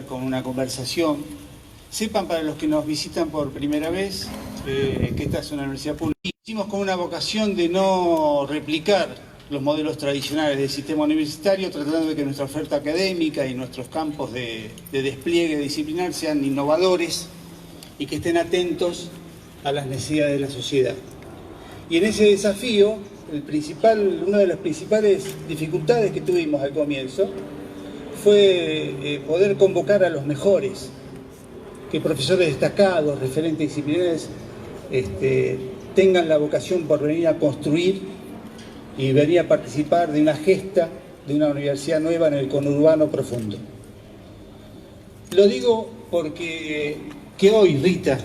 Con una conversación. Sepan, para los que nos visitan por primera vez, que esta es una universidad pública. Hicimos con una vocación de no replicar los modelos tradicionales del sistema universitario, tratando de que nuestra oferta académica y nuestros campos de despliegue disciplinar sean innovadores y que estén atentos a las necesidades de la sociedad. Y en ese desafío, una de las principales dificultades que tuvimos al comienzo fue poder convocar a los mejores, que profesores destacados, referentes disciplinares, tengan la vocación por venir a construir y venir a participar de una gesta de una universidad nueva en el conurbano profundo. Lo digo porque que hoy Rita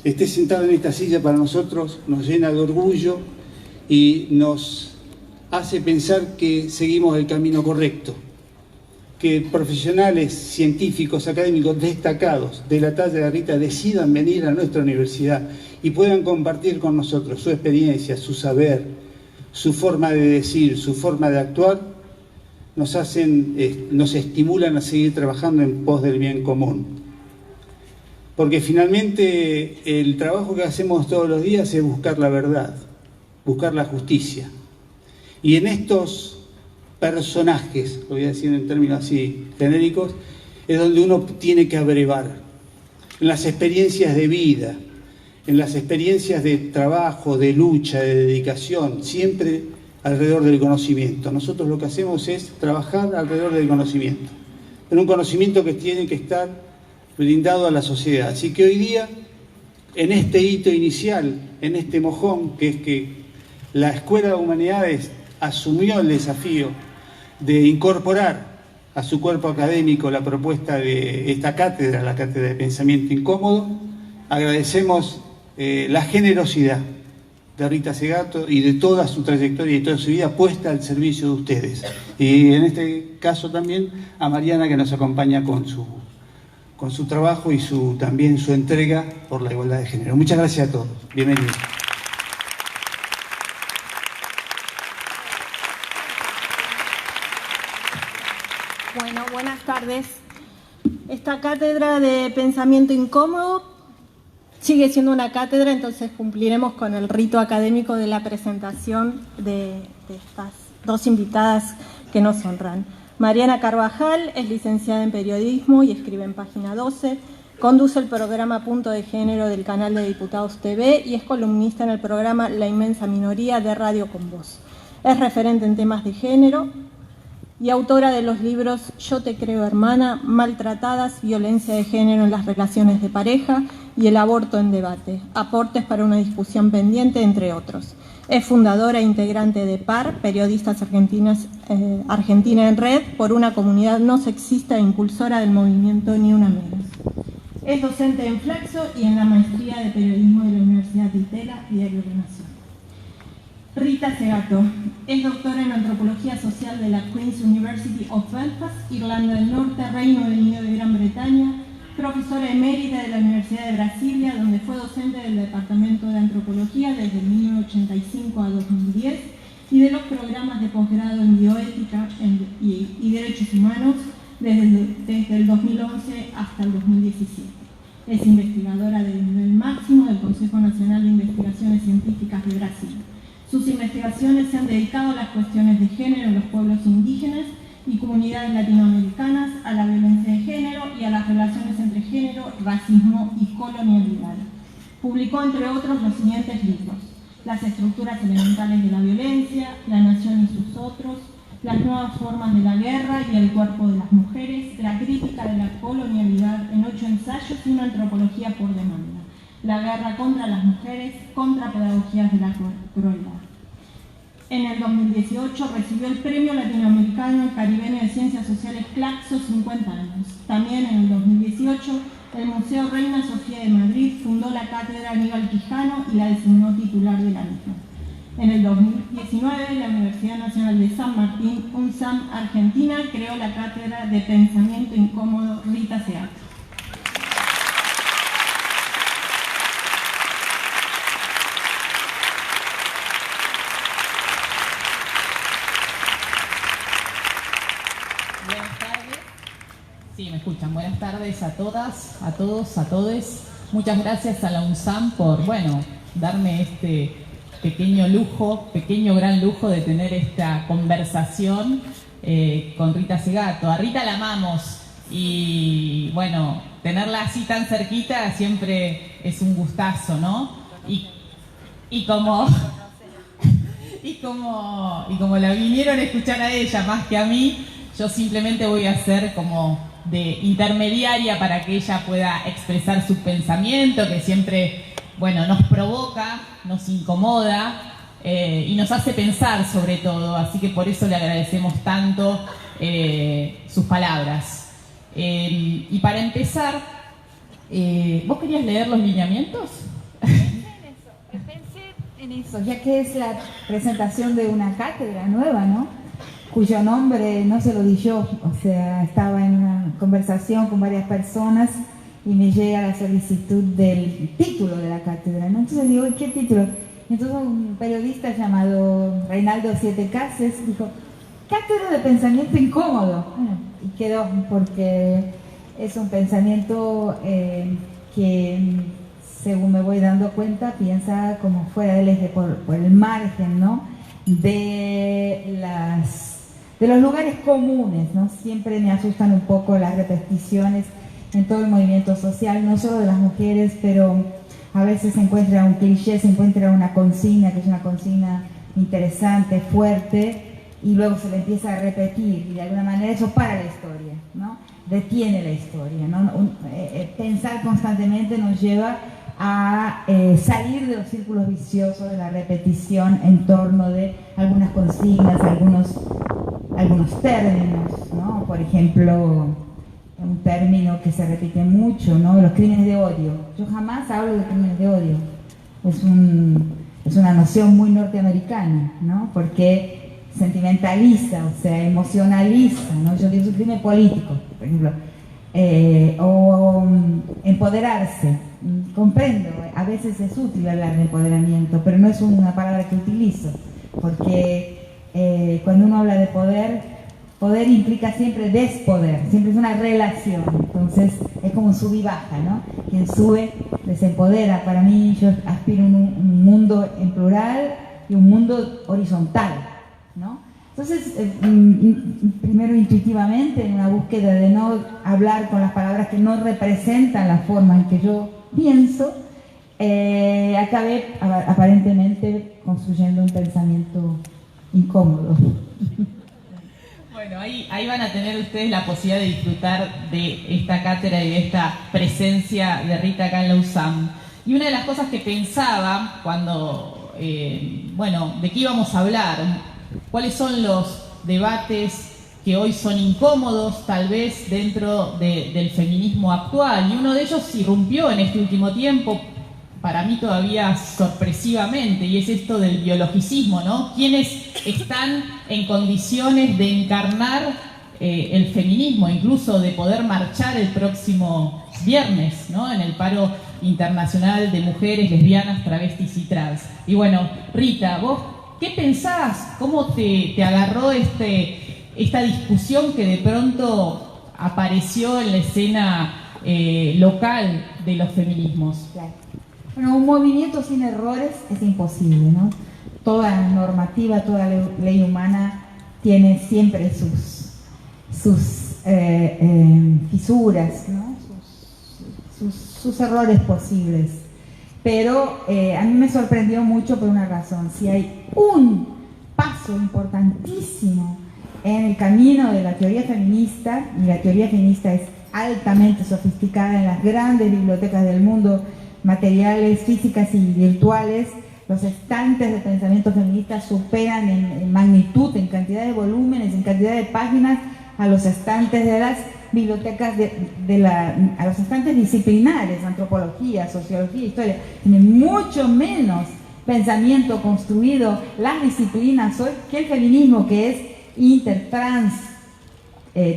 esté sentada en esta silla para nosotros nos llena de orgullo y nos hace pensar que seguimos el camino correcto. Que profesionales, científicos, académicos destacados de la talla de Rita decidan venir a nuestra universidad y puedan compartir con nosotros su experiencia, su saber, su forma de decir, su forma de actuar, nos estimulan a seguir trabajando en pos del bien común. Porque finalmente el trabajo que hacemos todos los días es buscar la verdad, buscar la justicia. Y en estos personajes, lo voy a decir en términos así genéricos, es donde uno tiene que abrevar, en las experiencias de vida, en las experiencias de trabajo, de lucha, de dedicación, siempre alrededor del conocimiento. Nosotros lo que hacemos es trabajar alrededor del conocimiento, pero un conocimiento que tiene que estar brindado a la sociedad. Así que hoy día, en este hito inicial, en este mojón, que es que la Escuela de Humanidades asumió el desafío de incorporar a su cuerpo académico la propuesta de esta cátedra, la Cátedra de Pensamiento Incómodo, agradecemos la generosidad de Rita Segato y de toda su trayectoria y toda su vida puesta al servicio de ustedes. Y en este caso también a Mariana, que nos acompaña con su trabajo y también su entrega por la igualdad de género. Muchas gracias a todos. Bienvenidos. Bueno, buenas tardes. Esta cátedra de pensamiento incómodo sigue siendo una cátedra, entonces cumpliremos con el rito académico de la presentación de estas dos invitadas que nos honran. Mariana Carvajal es licenciada en periodismo y escribe en Página 12, conduce el programa Punto de Género del canal de Diputados TV y es columnista en el programa La Inmensa Minoría de Radio Con Voz. Es referente en temas de género y autora de los libros Yo te creo hermana, Maltratadas, Violencia de género en las relaciones de pareja y El aborto en debate, aportes para una discusión pendiente, entre otros. Es fundadora e integrante de PAR, Periodistas Argentina en Red, por una comunidad no sexista e impulsora del movimiento Ni Una Menos. Es docente en Flaxo y en la maestría de periodismo de la Universidad de Itela, Diario de la Nación. Rita Segato es doctora en Antropología Social de la Queen's University of Belfast, Irlanda del Norte, Reino Unido de Gran Bretaña, profesora emérita de la Universidad de Brasilia, donde fue docente del Departamento de Antropología desde 1985 a 2010 y de los programas de posgrado en Bioética y Derechos Humanos desde el 2011 hasta el 2017. Es investigadora de nivel máximo del Consejo Nacional de Investigaciones Científicas de Brasil. Sus investigaciones se han dedicado a las cuestiones de género en los pueblos indígenas y comunidades latinoamericanas, a la violencia de género y a las relaciones entre género, racismo y colonialidad. Publicó, entre otros, los siguientes libros: Las estructuras elementales de la violencia, La nación y sus otros, Las nuevas formas de la guerra y el cuerpo de las mujeres, La crítica de la colonialidad en 8 ensayos y una antropología por demanda, La guerra contra las mujeres, Contrapedagogías de la crueldad. En el 2018 recibió el Premio Latinoamericano Caribeño de Ciencias Sociales Claxo 50 años. También en el 2018 el Museo Reina Sofía de Madrid fundó la cátedra Aníbal Quijano y la designó titular de la misma. En el 2019 la Universidad Nacional de San Martín, UNSAM Argentina, creó la cátedra de Pensamiento Incómodo Rita Segato. Sí, ¿me escuchan. Buenas tardes a todas, a todos, a todes. Muchas gracias a la UNSAM por, darme este pequeño gran lujo de tener esta conversación con Rita Segato. A Rita la amamos y, tenerla así tan cerquita siempre es un gustazo, ¿no? Y como la vinieron a escuchar a ella más que a mí, yo simplemente voy a ser como de intermediaria para que ella pueda expresar su pensamiento, que siempre, nos provoca, nos incomoda y nos hace pensar sobre todo. Así que por eso le agradecemos tanto sus palabras. Y para empezar, ¿vos querías leer los lineamientos? Pensé en eso, ya que es la presentación de una cátedra nueva, ¿no? Cuyo nombre no se lo di yo, o sea, estaba en una conversación con varias personas y me llega la solicitud del título de la cátedra, ¿no? Entonces digo, ¿qué título? Entonces un periodista llamado Reinaldo Siete Cases dijo, Cátedra de Pensamiento Incómodo. Bueno, y quedó, porque es un pensamiento que, según me voy dando cuenta, piensa como fuera del eje, por el margen, ¿no? De los lugares comunes, ¿no? Siempre me asustan un poco las repeticiones en todo el movimiento social, no solo de las mujeres, pero a veces se encuentra un cliché, se encuentra una consigna, que es una consigna interesante, fuerte, y luego se le empieza a repetir, y de alguna manera eso para la historia, ¿no? Detiene la historia, ¿no? Pensar constantemente nos lleva a salir de los círculos viciosos de la repetición en torno de algunas consignas, algunos términos, ¿no? Por ejemplo, un término que se repite mucho, ¿no? Los crímenes de odio. Yo jamás hablo de crímenes de odio. Es una noción muy norteamericana, ¿no? Porque sentimentaliza, o sea, emocionaliza, ¿no? Yo digo, es un crimen político, por ejemplo. O empoderarse. Comprendo, a veces es útil hablar de empoderamiento, pero no es una palabra que utilizo, porque cuando uno habla de poder implica siempre despoder, siempre es una relación, entonces es como un sub y baja, ¿no? Quien sube desempodera. Para mí, yo aspiro a un mundo en plural y un mundo horizontal, ¿no? Entonces, primero intuitivamente, en una búsqueda de no hablar con las palabras que no representan la forma en que yo pienso, acabé aparentemente construyendo un pensamiento incómodo. Bueno, ahí van a tener ustedes la posibilidad de disfrutar de esta cátedra y de esta presencia de Rita acá en la UNSAM. Y una de las cosas que pensaba cuando, de qué íbamos a hablar, cuáles son los debates que hoy son incómodos, tal vez, dentro del feminismo actual. Y uno de ellos irrumpió en este último tiempo, para mí todavía sorpresivamente, y es esto del biologicismo, ¿no? ¿Quiénes están en condiciones de encarnar el feminismo, incluso de poder marchar el próximo viernes, ¿no? En el paro internacional de mujeres, lesbianas, travestis y trans? Y Rita, vos, ¿qué pensás? ¿Cómo te agarró esta discusión que de pronto apareció en la escena local de los feminismos? Claro. Bueno, un movimiento sin errores es imposible, ¿no? Toda normativa, toda ley humana tiene siempre sus fisuras, ¿no? Sus errores posibles. Pero a mí me sorprendió mucho por una razón. Si hay un paso importantísimo en el camino de la teoría feminista, y la teoría feminista es altamente sofisticada en las grandes bibliotecas del mundo, materiales, físicas y virtuales, los estantes de pensamiento feminista superan en magnitud, en cantidad de volúmenes, en cantidad de páginas, a los estantes de las bibliotecas, a los estantes disciplinares, antropología, sociología, historia. Tiene mucho menos pensamiento construido las disciplinas hoy que el feminismo, que es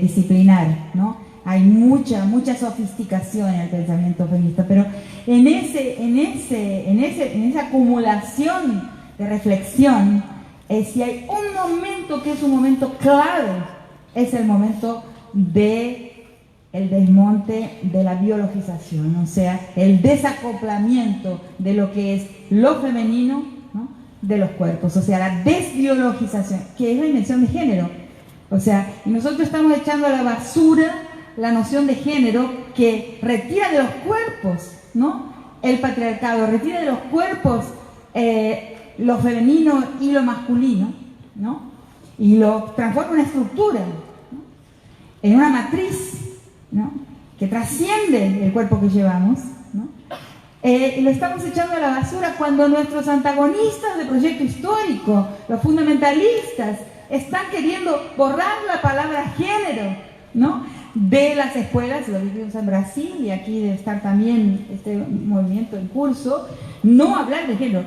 disciplinar, ¿no? Hay mucha sofisticación en el pensamiento feminista, pero en esa acumulación de reflexión, si hay un momento que es un momento clave, es el momento de el desmonte de la biologización, o sea, el desacoplamiento de lo que es lo femenino, ¿no?, de los cuerpos, o sea, la desbiologización, que es la dimensión de género. O sea, y nosotros estamos echando a la basura la noción de género que retira de los cuerpos, ¿no?, el patriarcado, retira de los cuerpos lo femenino y lo masculino, ¿no?, y lo transforma en una estructura, ¿no?, en una matriz, ¿no?, que trasciende el cuerpo que llevamos, ¿no? Y lo estamos echando a la basura cuando nuestros antagonistas del proyecto histórico, los fundamentalistas, están queriendo borrar la palabra género, ¿no?, de las escuelas. Lo vivimos en Brasil y aquí debe estar también este movimiento en curso. No hablar de género,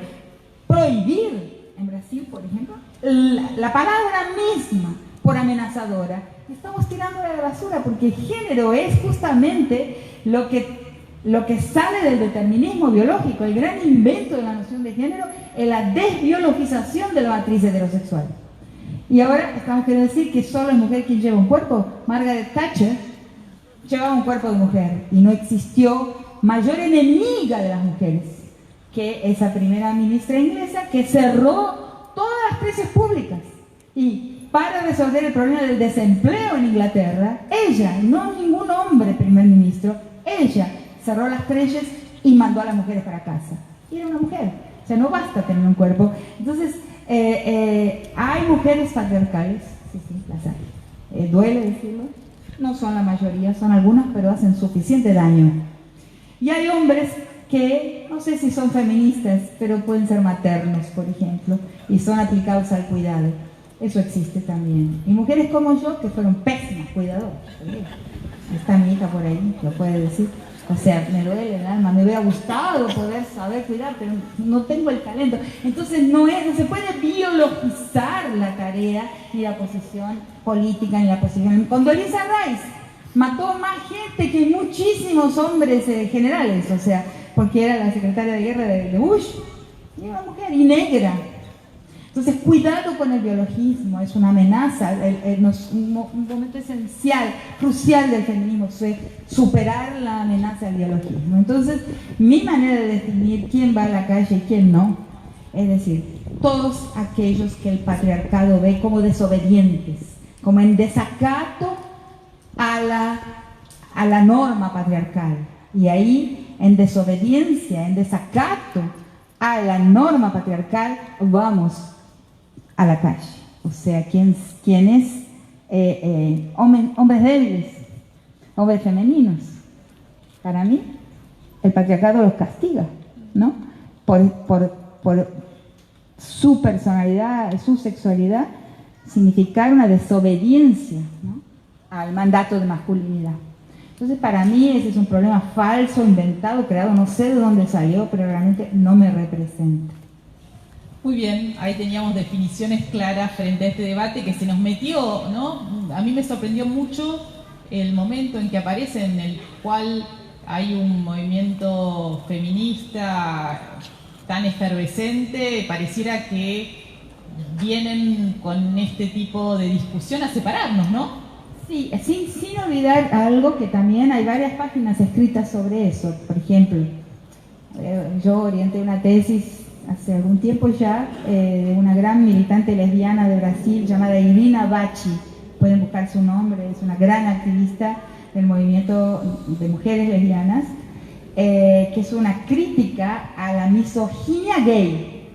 prohibir en Brasil, por ejemplo, la palabra misma por amenazadora. Estamos tirándola a la basura porque género es justamente lo que sale del determinismo biológico. El gran invento de la noción de género es la desbiologización de la matriz heterosexual. Y ahora estamos queriendo decir que solo es mujer quien lleva un cuerpo. Margaret Thatcher llevaba un cuerpo de mujer y no existió mayor enemiga de las mujeres que esa primera ministra inglesa que cerró todas las creches públicas. Y para resolver el problema del desempleo en Inglaterra, ella, no ningún hombre primer ministro, ella cerró las creches y mandó a las mujeres para casa. Y era una mujer. O sea, no basta tener un cuerpo. Entonces, hay mujeres patriarcales, sí, las hay. Duele decirlo. No son la mayoría, son algunas, pero hacen suficiente daño. Y hay hombres que, no sé si son feministas, pero pueden ser maternos, por ejemplo, y son aplicados al cuidado. Eso existe también. Y mujeres como yo, que fueron pésimas cuidadoras. Está mi hija por ahí, lo puede decir. O sea, me duele el alma, me hubiera gustado poder saber cuidar, pero no tengo el talento. Entonces no se puede biologizar la tarea, ni la posición política, ni la posición... Condoleezza Rice mató más gente que muchísimos hombres generales, o sea, porque era la secretaria de guerra de Bush, y era una mujer, y negra. Entonces, cuidado con el biologismo, es una amenaza, un momento esencial, crucial del feminismo, es superar la amenaza del biologismo. Entonces, mi manera de definir quién va a la calle y quién no, es decir, todos aquellos que el patriarcado ve como desobedientes, como en desacato a la norma patriarcal. Y ahí, en desobediencia, en desacato a la norma patriarcal, vamos a la calle. O sea, quienes hombres débiles, hombres femeninos. Para mí, el patriarcado los castiga, ¿no? Por su personalidad, su sexualidad, significar una desobediencia, ¿no?, al mandato de masculinidad. Entonces, para mí ese es un problema falso, inventado, creado, no sé de dónde salió, pero realmente no me representa. Muy bien, ahí teníamos definiciones claras frente a este debate que se nos metió, ¿no? A mí me sorprendió mucho el momento en que aparece, en el cual hay un movimiento feminista tan efervescente, pareciera que vienen con este tipo de discusión a separarnos, ¿no? Sí, sin olvidar algo que también hay varias páginas escritas sobre eso. Por ejemplo, yo orienté una tesis hace algún tiempo ya de una gran militante lesbiana de Brasil llamada Irina Bacci. Pueden buscar su nombre, es una gran activista del movimiento de mujeres lesbianas, que es una crítica a la misoginia gay,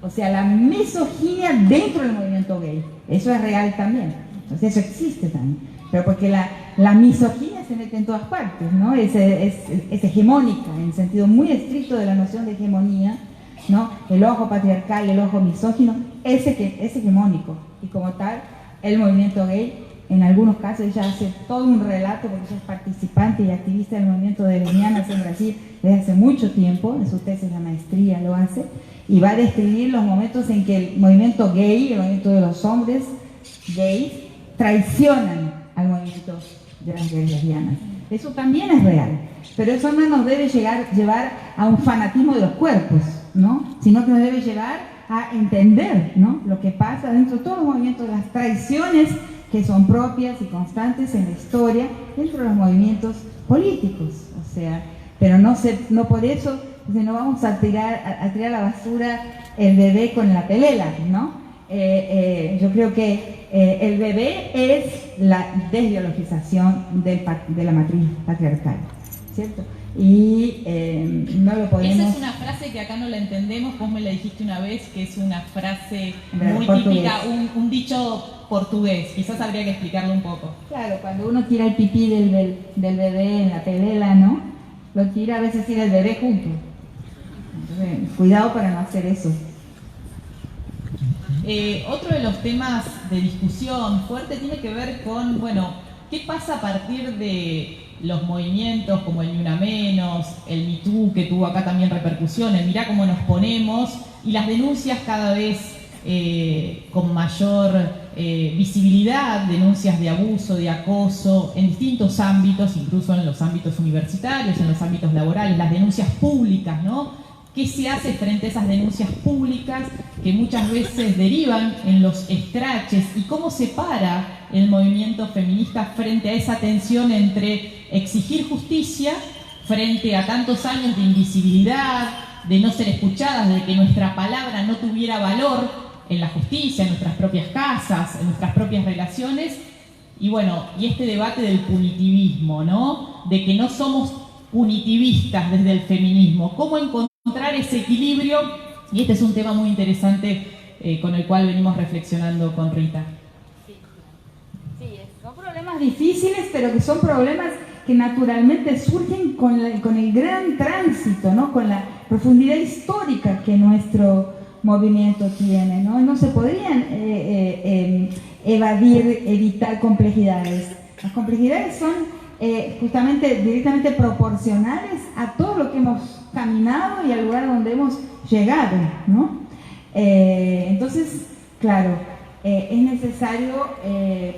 o sea, la misoginia dentro del movimiento gay. Eso es real también, entonces eso existe también, pero porque la misoginia se mete en todas partes, ¿no? Es hegemónica, en el sentido muy estricto de la noción de hegemonía, ¿no? El ojo patriarcal, el ojo misógino, es hegemónico, y como tal, el movimiento gay, en algunos casos ella hace todo un relato, porque ella es participante y activista del movimiento de lesbianas en Brasil desde hace mucho tiempo, en su tesis de maestría lo hace, y va a describir los momentos en que el movimiento gay, el movimiento de los hombres gays, traicionan al movimiento de las mujeres lesbianas. Eso también es real, pero eso no nos debe llevar a un fanatismo de los cuerpos, ¿no? Sino que nos debe llevar a entender, ¿no?, lo que pasa dentro de todos los movimientos, las traiciones que son propias y constantes en la historia dentro de los movimientos políticos. O sea, pero no por eso no vamos a tirar a la basura el bebé con la pelela, ¿no? Yo creo que el bebé es la desbiologización de la matriz patriarcal, ¿cierto? Y no lo podemos... Esa es una frase que acá no la entendemos, vos me la dijiste una vez, que es una frase muy portugués. típica, un dicho portugués, quizás habría que explicarlo un poco. Claro, cuando uno tira el pipí del bebé en la pelela, ¿no? Lo tira, a veces tira el bebé junto. Entonces, cuidado para no hacer eso. Otro de los temas de discusión fuerte tiene que ver con, bueno, ¿qué pasa a partir de los movimientos como el Ni Una Menos, el Me Too, que tuvo acá también repercusiones, mirá cómo nos ponemos, y las denuncias cada vez con mayor visibilidad, denuncias de abuso, de acoso, en distintos ámbitos, incluso en los ámbitos universitarios, en los ámbitos laborales, las denuncias públicas, ¿no? ¿Qué se hace frente a esas denuncias públicas que muchas veces derivan en los escraches? ¿Y cómo se para el movimiento feminista frente a esa tensión entre exigir justicia frente a tantos años de invisibilidad, de no ser escuchadas, de que nuestra palabra no tuviera valor en la justicia, en nuestras propias casas, en nuestras propias relaciones? Y bueno, y este debate del punitivismo, ¿no? De que no somos punitivistas desde el feminismo. ¿Cómo encontrar ese equilibrio? Y este es un tema muy interesante con el cual venimos reflexionando con Rita. Sí, son problemas difíciles, pero que son problemas que naturalmente surgen con el gran tránsito, ¿no? Con la profundidad histórica que nuestro movimiento tiene, ¿no? No se podrían evitar complejidades. Las complejidades son justamente directamente proporcionales a todo lo que hemos caminado y al lugar donde hemos llegado, ¿no? Entonces, claro, es necesario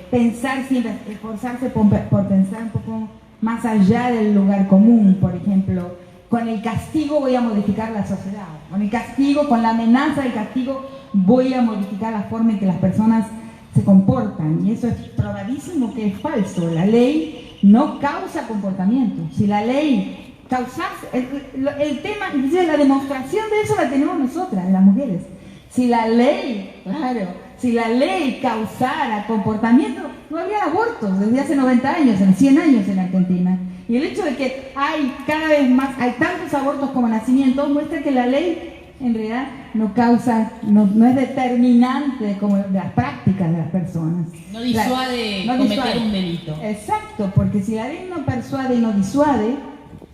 pensar siempre, esforzarse por pensar un poco más allá del lugar común. Por ejemplo, con el castigo voy a modificar la sociedad, con el castigo, con la amenaza del castigo voy a modificar la forma en que las personas se comportan, y eso es probadísimo que es falso. La ley no causa comportamiento. Si la ley causase, el tema, inclusive la demostración de eso la tenemos nosotras, las mujeres. Si la ley, claro, si la ley causara comportamiento, no habría abortos desde hace 90 años, en 100 años en Argentina. Y el hecho de que hay cada vez más, hay tantos abortos como nacimientos, muestra que la ley en realidad no causa, no es determinante como de las prácticas de las personas. No disuade cometer un delito. Exacto, porque si la ley no persuade y no disuade,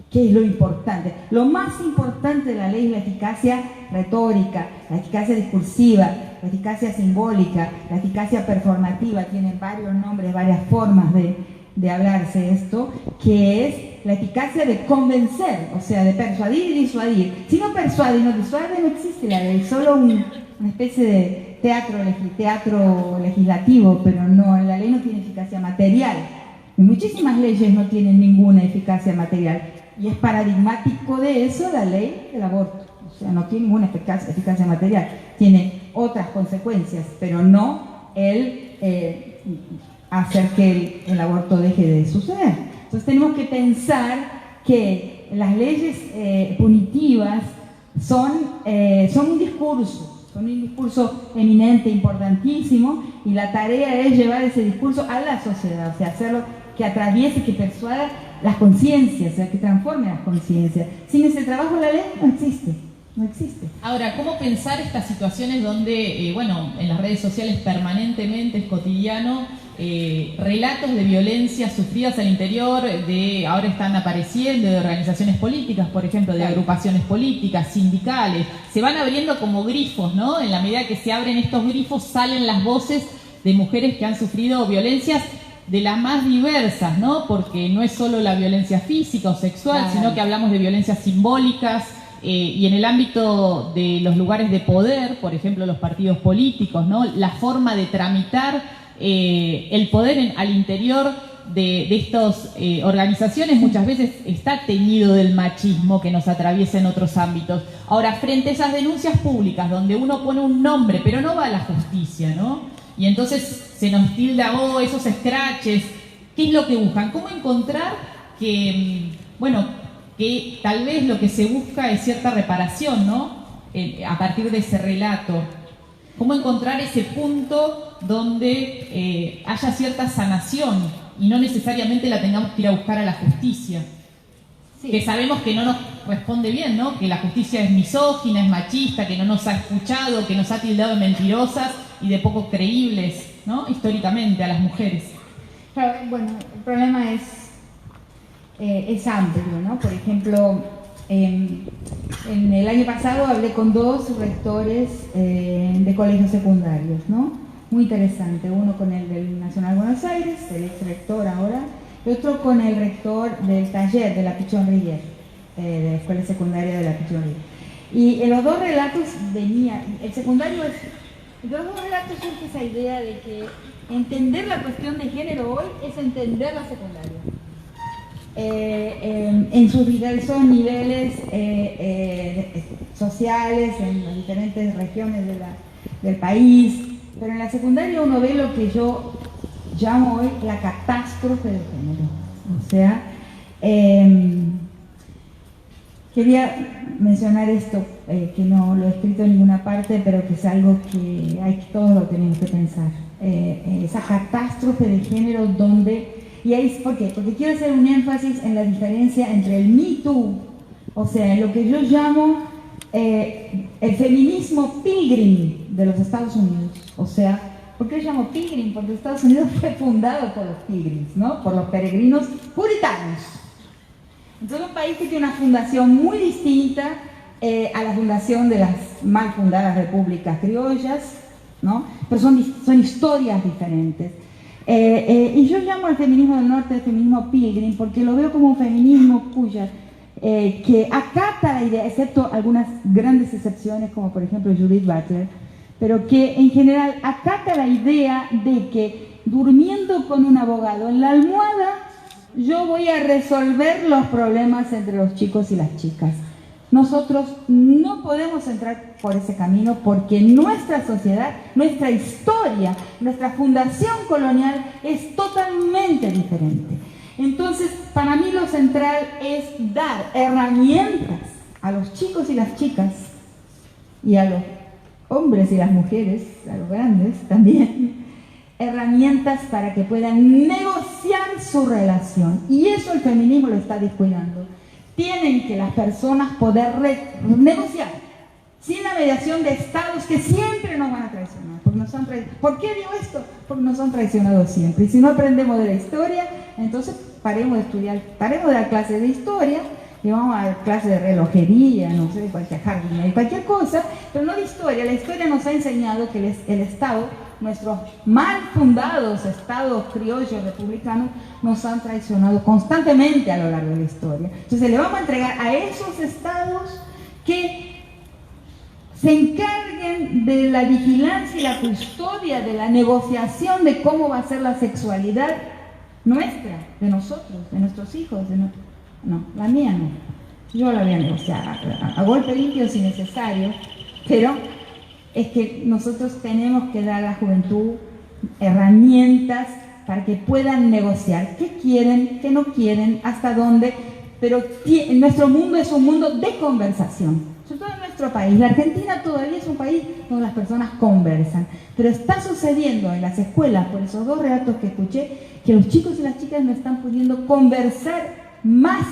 ¿qué es lo importante? Lo más importante de la ley es la eficacia retórica, la eficacia discursiva, la eficacia simbólica, la eficacia performativa. Tienen varios nombres, varias formas de hablarse esto, que es la eficacia de convencer, o sea, de persuadir y disuadir. Si no persuade y no disuade, no existe la ley, solo una especie de teatro legislativo, pero no, la ley no tiene eficacia material. Y muchísimas leyes no tienen ninguna eficacia material. Y es paradigmático de eso la ley del aborto. O sea, no tiene ninguna eficacia material. Tiene otras consecuencias, pero no el hacer que el aborto deje de suceder. Entonces tenemos que pensar que las leyes punitivas son un discurso eminente, importantísimo, y la tarea es llevar ese discurso a la sociedad, o sea, hacerlo que atraviese, que persuada las conciencias, o sea, que transforme las conciencias. Sin ese trabajo la ley no existe. No existe. Ahora, ¿cómo pensar estas situaciones donde, bueno, en las redes sociales permanentemente es cotidiano, relatos de violencia sufridas al interior, ahora están apareciendo, de organizaciones políticas, por ejemplo, de agrupaciones políticas, sindicales, se van abriendo como grifos, ¿no? En la medida que se abren estos grifos salen las voces de mujeres que han sufrido violencias de las más diversas, ¿no? Porque no es solo la violencia física o sexual, claro, sino que hablamos de violencias simbólicas, y en el ámbito de los lugares de poder, por ejemplo los partidos políticos, ¿no? La forma de tramitar el poder al interior de estas organizaciones muchas veces está teñido del machismo que nos atraviesa en otros ámbitos. Ahora, frente a esas denuncias públicas donde uno pone un nombre pero no va a la justicia, ¿no? Y entonces se nos tilda, oh, esos scratches. ¿Qué es lo que buscan? ¿Cómo encontrar que, bueno, que tal vez lo que se busca es cierta reparación, ¿no? A partir de ese relato. ¿Cómo encontrar ese punto donde haya cierta sanación y no necesariamente la tengamos que ir a buscar a la justicia? Sí. Que sabemos que no nos responde bien, ¿no? Que la justicia es misógina, es machista, que no nos ha escuchado, que nos ha tildado de mentirosas y de poco creíbles, ¿no? Históricamente a las mujeres. Claro, bueno, el problema es amplio, ¿no? Por ejemplo, en el año pasado hablé con 2 rectores de colegios secundarios, ¿no? Muy interesante, uno con el del Nacional Buenos Aires, el ex rector ahora, y otro con el rector del taller de la Pichon-Rivière, de la escuela secundaria de la Pichon-Rivière. Y en los 2 relatos venía, el secundario es, en los 2 relatos surge esa idea de que entender la cuestión de género hoy es entender la secundaria. En sus diversos niveles sociales, en las diferentes regiones del país, pero en la secundaria uno ve lo que yo llamo hoy la catástrofe de género. O sea, quería mencionar esto, que no lo he escrito en ninguna parte, pero que es algo que todos lo tenemos que pensar. Esa catástrofe de género donde... Y ahí, ¿por qué? Porque quiero hacer un énfasis en la diferencia entre el Me Too, o sea, en lo que yo llamo el feminismo pilgrim de los Estados Unidos. O sea, ¿por qué yo llamo pilgrim? Porque Estados Unidos fue fundado por los pilgrims, ¿no? Por los peregrinos puritanos. Entonces, un país que tiene una fundación muy distinta a la fundación de las mal fundadas repúblicas criollas, ¿no? Pero son historias diferentes. Y yo llamo al feminismo del norte el feminismo pilgrim porque lo veo como un feminismo que acata la idea, excepto algunas grandes excepciones como por ejemplo Judith Butler, pero que en general acata la idea de que durmiendo con un abogado en la almohada yo voy a resolver los problemas entre los chicos y las chicas. Nosotros no podemos entrar por ese camino porque nuestra sociedad, nuestra historia, nuestra fundación colonial es totalmente diferente. Entonces, para mí lo central es dar herramientas a los chicos y las chicas y a los hombres y las mujeres, a los grandes también, herramientas para que puedan negociar su relación. Y eso el feminismo lo está descuidando. Tienen que las personas poder negociar sin la mediación de estados que siempre nos van a traicionar. ¿Por qué digo esto? Porque nos han traicionado siempre. Y si no aprendemos de la historia, entonces paremos de estudiar, paremos de dar clases de historia y vamos a dar clases de relojería, no sé, de cualquier jardinería, cualquier cosa, pero no de historia. La historia nos ha enseñado que el Estado, nuestros mal fundados estados criollos republicanos, nos han traicionado constantemente a lo largo de la historia. Entonces le vamos a entregar a esos estados que se encarguen de la vigilancia y la custodia de la negociación de cómo va a ser la sexualidad nuestra, de nosotros, de nuestros hijos. No, la mía no. Yo la voy a negociar a golpe limpio si necesario, pero es que nosotros tenemos que dar a la juventud herramientas para que puedan negociar qué quieren, qué no quieren, hasta dónde, pero nuestro mundo es un mundo de conversación, sobre todo en nuestro país. La Argentina todavía es un país donde las personas conversan, pero está sucediendo en las escuelas, por esos 2 relatos que escuché, que los chicos y las chicas no están pudiendo conversar más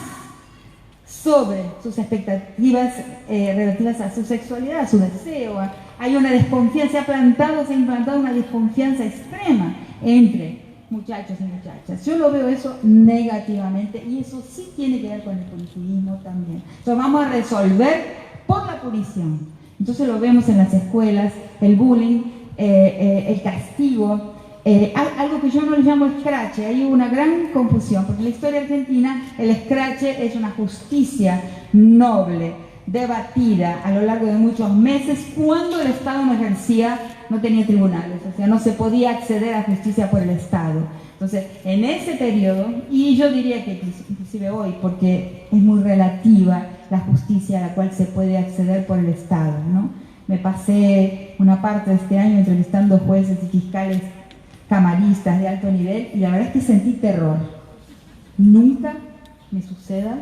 sobre sus expectativas relativas a su sexualidad, a su deseo. Hay una desconfianza, se ha implantado una desconfianza extrema entre muchachos y muchachas. Yo lo veo eso negativamente y eso sí tiene que ver con el punitivismo también. Entonces vamos a resolver por la punición. Entonces lo vemos en las escuelas, el bullying, el castigo, algo que yo no le llamo scratch. Hay una gran confusión, porque en la historia argentina el scratch es una justicia noble, debatida a lo largo de muchos meses, cuando el Estado no tenía tribunales, o sea, no se podía acceder a justicia por el Estado. Entonces, en ese periodo, y yo diría que inclusive hoy, porque es muy relativa la justicia a la cual se puede acceder por el Estado, ¿no? Me pasé una parte de este año entrevistando jueces y fiscales camaristas de alto nivel y la verdad es que sentí terror. Nunca me suceda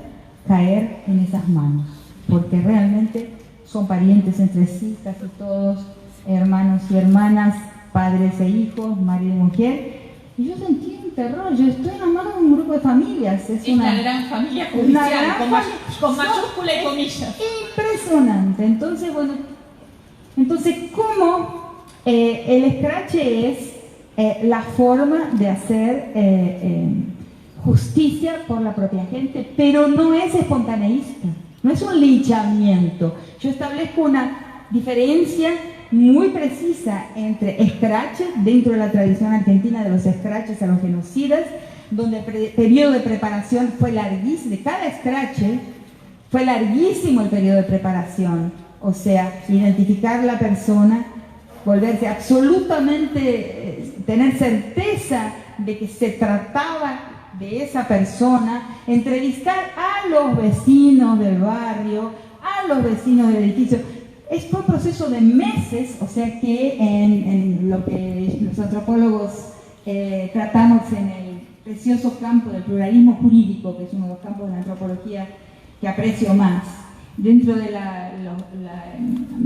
caer en esas manos, porque realmente son parientes entre sí, casi todos, hermanos y hermanas, padres e hijos, marido y mujer, y yo sentí un terror. Yo estoy en la mano de un grupo de familias. Es una gran familia judicial, con mayúscula y comillas. Impresionante. Entonces, bueno, ¿cómo el escrache es la forma de hacer justicia por la propia gente, pero no es espontaneísta, no es un linchamiento? Yo establezco una diferencia muy precisa entre escraches, dentro de la tradición argentina de los escraches a los genocidas, donde el periodo de preparación fue larguísimo, de cada escrache fue larguísimo el periodo de preparación, o sea, identificar la persona, volverse absolutamente, tener certeza de que se trataba de esa persona, entrevistar a los vecinos del barrio, a los vecinos del edificio. Fue un proceso de meses, o sea que en lo que los antropólogos tratamos en el precioso campo del pluralismo jurídico, que es uno de los campos de la antropología que aprecio más, dentro de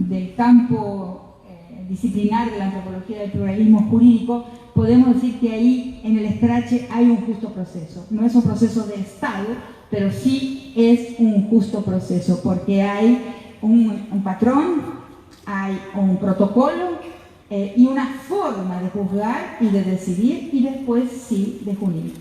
del campo disciplinar de la antropología del pluralismo jurídico, podemos decir que ahí en el escrache hay un justo proceso. No es un proceso de Estado, pero sí es un justo proceso, porque hay un patrón, hay un protocolo y una forma de juzgar y de decidir, y después sí de punir,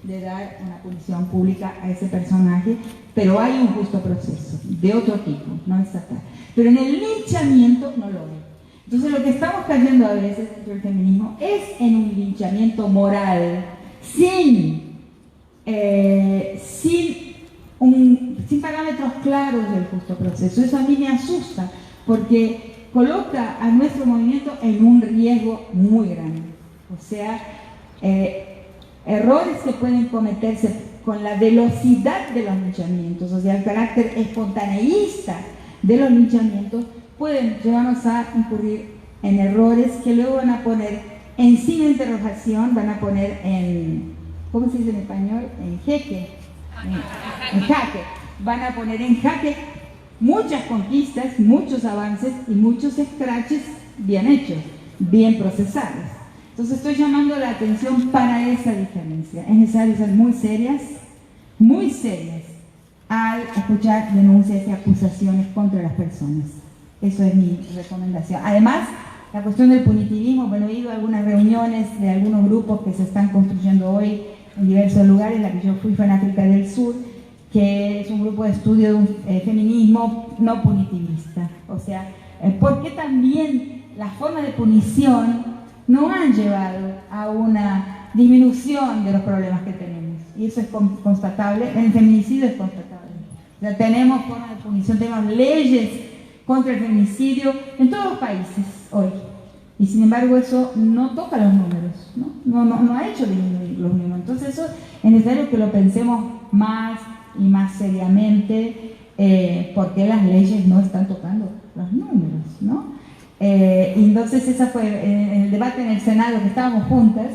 de dar una punición pública a ese personaje, pero hay un justo proceso de otro tipo, no estatal. Pero en el linchamiento no lo hay. Entonces lo que estamos cayendo a veces dentro del feminismo es en un linchamiento moral sin parámetros claros del justo proceso. Eso a mí me asusta, porque coloca a nuestro movimiento en un riesgo muy grande. O sea, errores que pueden cometerse con la velocidad de los linchamientos, o sea, el carácter espontaneísta de los linchamientos, pueden llevarnos a incurrir en errores que luego van a poner en sin interrogación, van a poner en, ¿cómo se dice en español? En jaque. En jaque. Van a poner en jaque muchas conquistas, muchos avances y muchos escraches bien hechos, bien procesados. Entonces estoy llamando la atención para esa diferencia. Es necesario ser muy serias al escuchar denuncias y acusaciones contra las personas. Eso es mi recomendación. Además, la cuestión del punitivismo, bueno, he ido a algunas reuniones de algunos grupos que se están construyendo hoy en diversos lugares. La que yo fui fue en África del Sur, que es un grupo de estudio de un feminismo no punitivista. O sea, porque también las formas de punición no han llevado a una disminución de los problemas que tenemos. Y eso es constatable, en el feminicidio es constatable. O sea, tenemos formas de punición, tenemos leyes contra el feminicidio en todos los países hoy. Y sin embargo eso no toca los números, no ha hecho disminuir los números. Entonces eso es necesario que lo pensemos más y más seriamente, porque las leyes no están tocando los números, ¿no? Y entonces esa fue en el debate en el Senado, que estábamos juntas,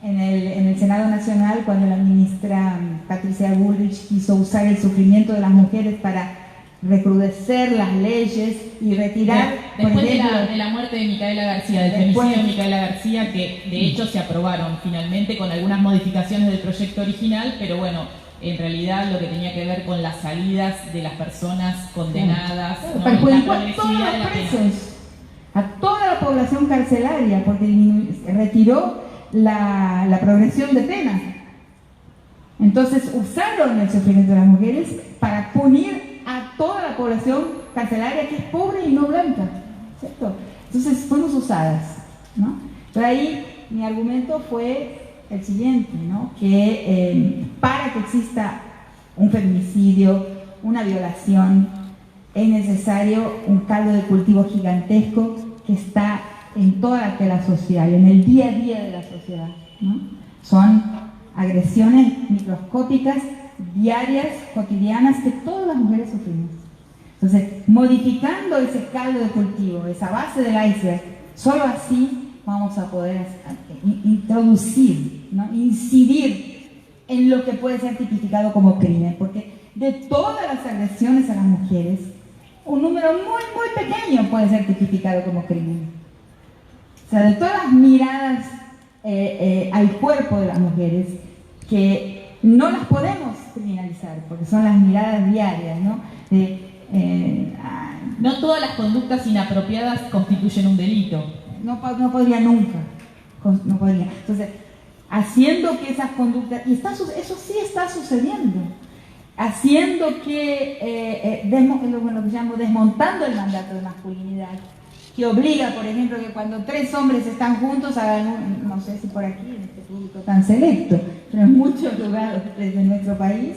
en el Senado Nacional, cuando la ministra Patricia Bullrich quiso usar el sufrimiento de las mujeres para recrudecer las leyes y retirar... Después de la muerte de Micaela García, del femicidio de Micaela García, que de hecho se aprobaron finalmente con algunas modificaciones del proyecto original, pero bueno, en realidad lo que tenía que ver con las salidas de las personas condenadas, perjudicó a todos los presos, a toda la población carcelaria, porque retiró la progresión de pena. Entonces usaron el sufrimiento de las mujeres para punir a toda la población carcelaria que es pobre y no blanca, ¿cierto? Entonces fuimos usadas, ¿no? Pero ahí mi argumento fue el siguiente, ¿no? Que para que exista un feminicidio, una violación, es necesario un caldo de cultivo gigantesco que está en toda la tela social, en el día a día de la sociedad, ¿no? Son agresiones microscópicas, diarias, cotidianas, que todas las mujeres sufrimos. Entonces, modificando ese caldo de cultivo, esa base del iceberg, solo así vamos a poder introducir, ¿no? Incidir en lo que puede ser tipificado como crimen, porque de todas las agresiones a las mujeres, un número muy pequeño puede ser tipificado como crimen. O sea, de todas las miradas al cuerpo de las mujeres, que no las podemos criminalizar, porque son las miradas diarias, ¿no? No todas las conductas inapropiadas constituyen un delito. No podría nunca, no podría. Entonces, haciendo que esas conductas, y eso sí está sucediendo, haciendo que, lo que llamo desmontando el mandato de masculinidad, que obliga, por ejemplo, que cuando 3 hombres están juntos, hagan no sé si por aquí, en este público tan selecto, pero en muchos lugares de nuestro país,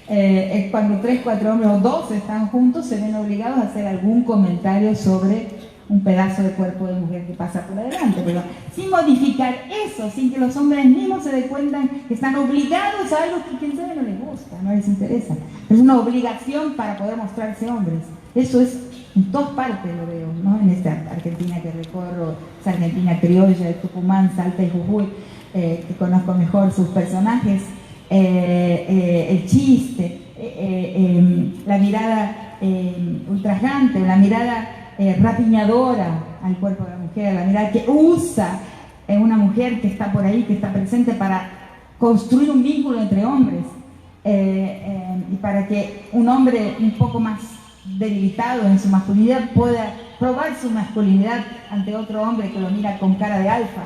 es cuando 3, 4 hombres o 2 están juntos, se ven obligados a hacer algún comentario sobre un pedazo de cuerpo de mujer que pasa por adelante, pero sin modificar eso, sin que los hombres mismos se den cuenta que están obligados a algo que quién sabe no les gusta, no les interesa. Es una obligación para poder mostrarse hombres. Eso es en todas partes, lo veo, ¿no? En esta Argentina que recorro, esa Argentina criolla de Tucumán, Salta y Jujuy, que conozco mejor sus personajes, el chiste, la mirada ultrajante, la mirada rapiñadora al cuerpo de la mujer, la mirada que usa una mujer que está por ahí, que está presente para construir un vínculo entre hombres, y para que un hombre un poco más debilitado en su masculinidad pueda probar su masculinidad ante otro hombre que lo mira con cara de alfa,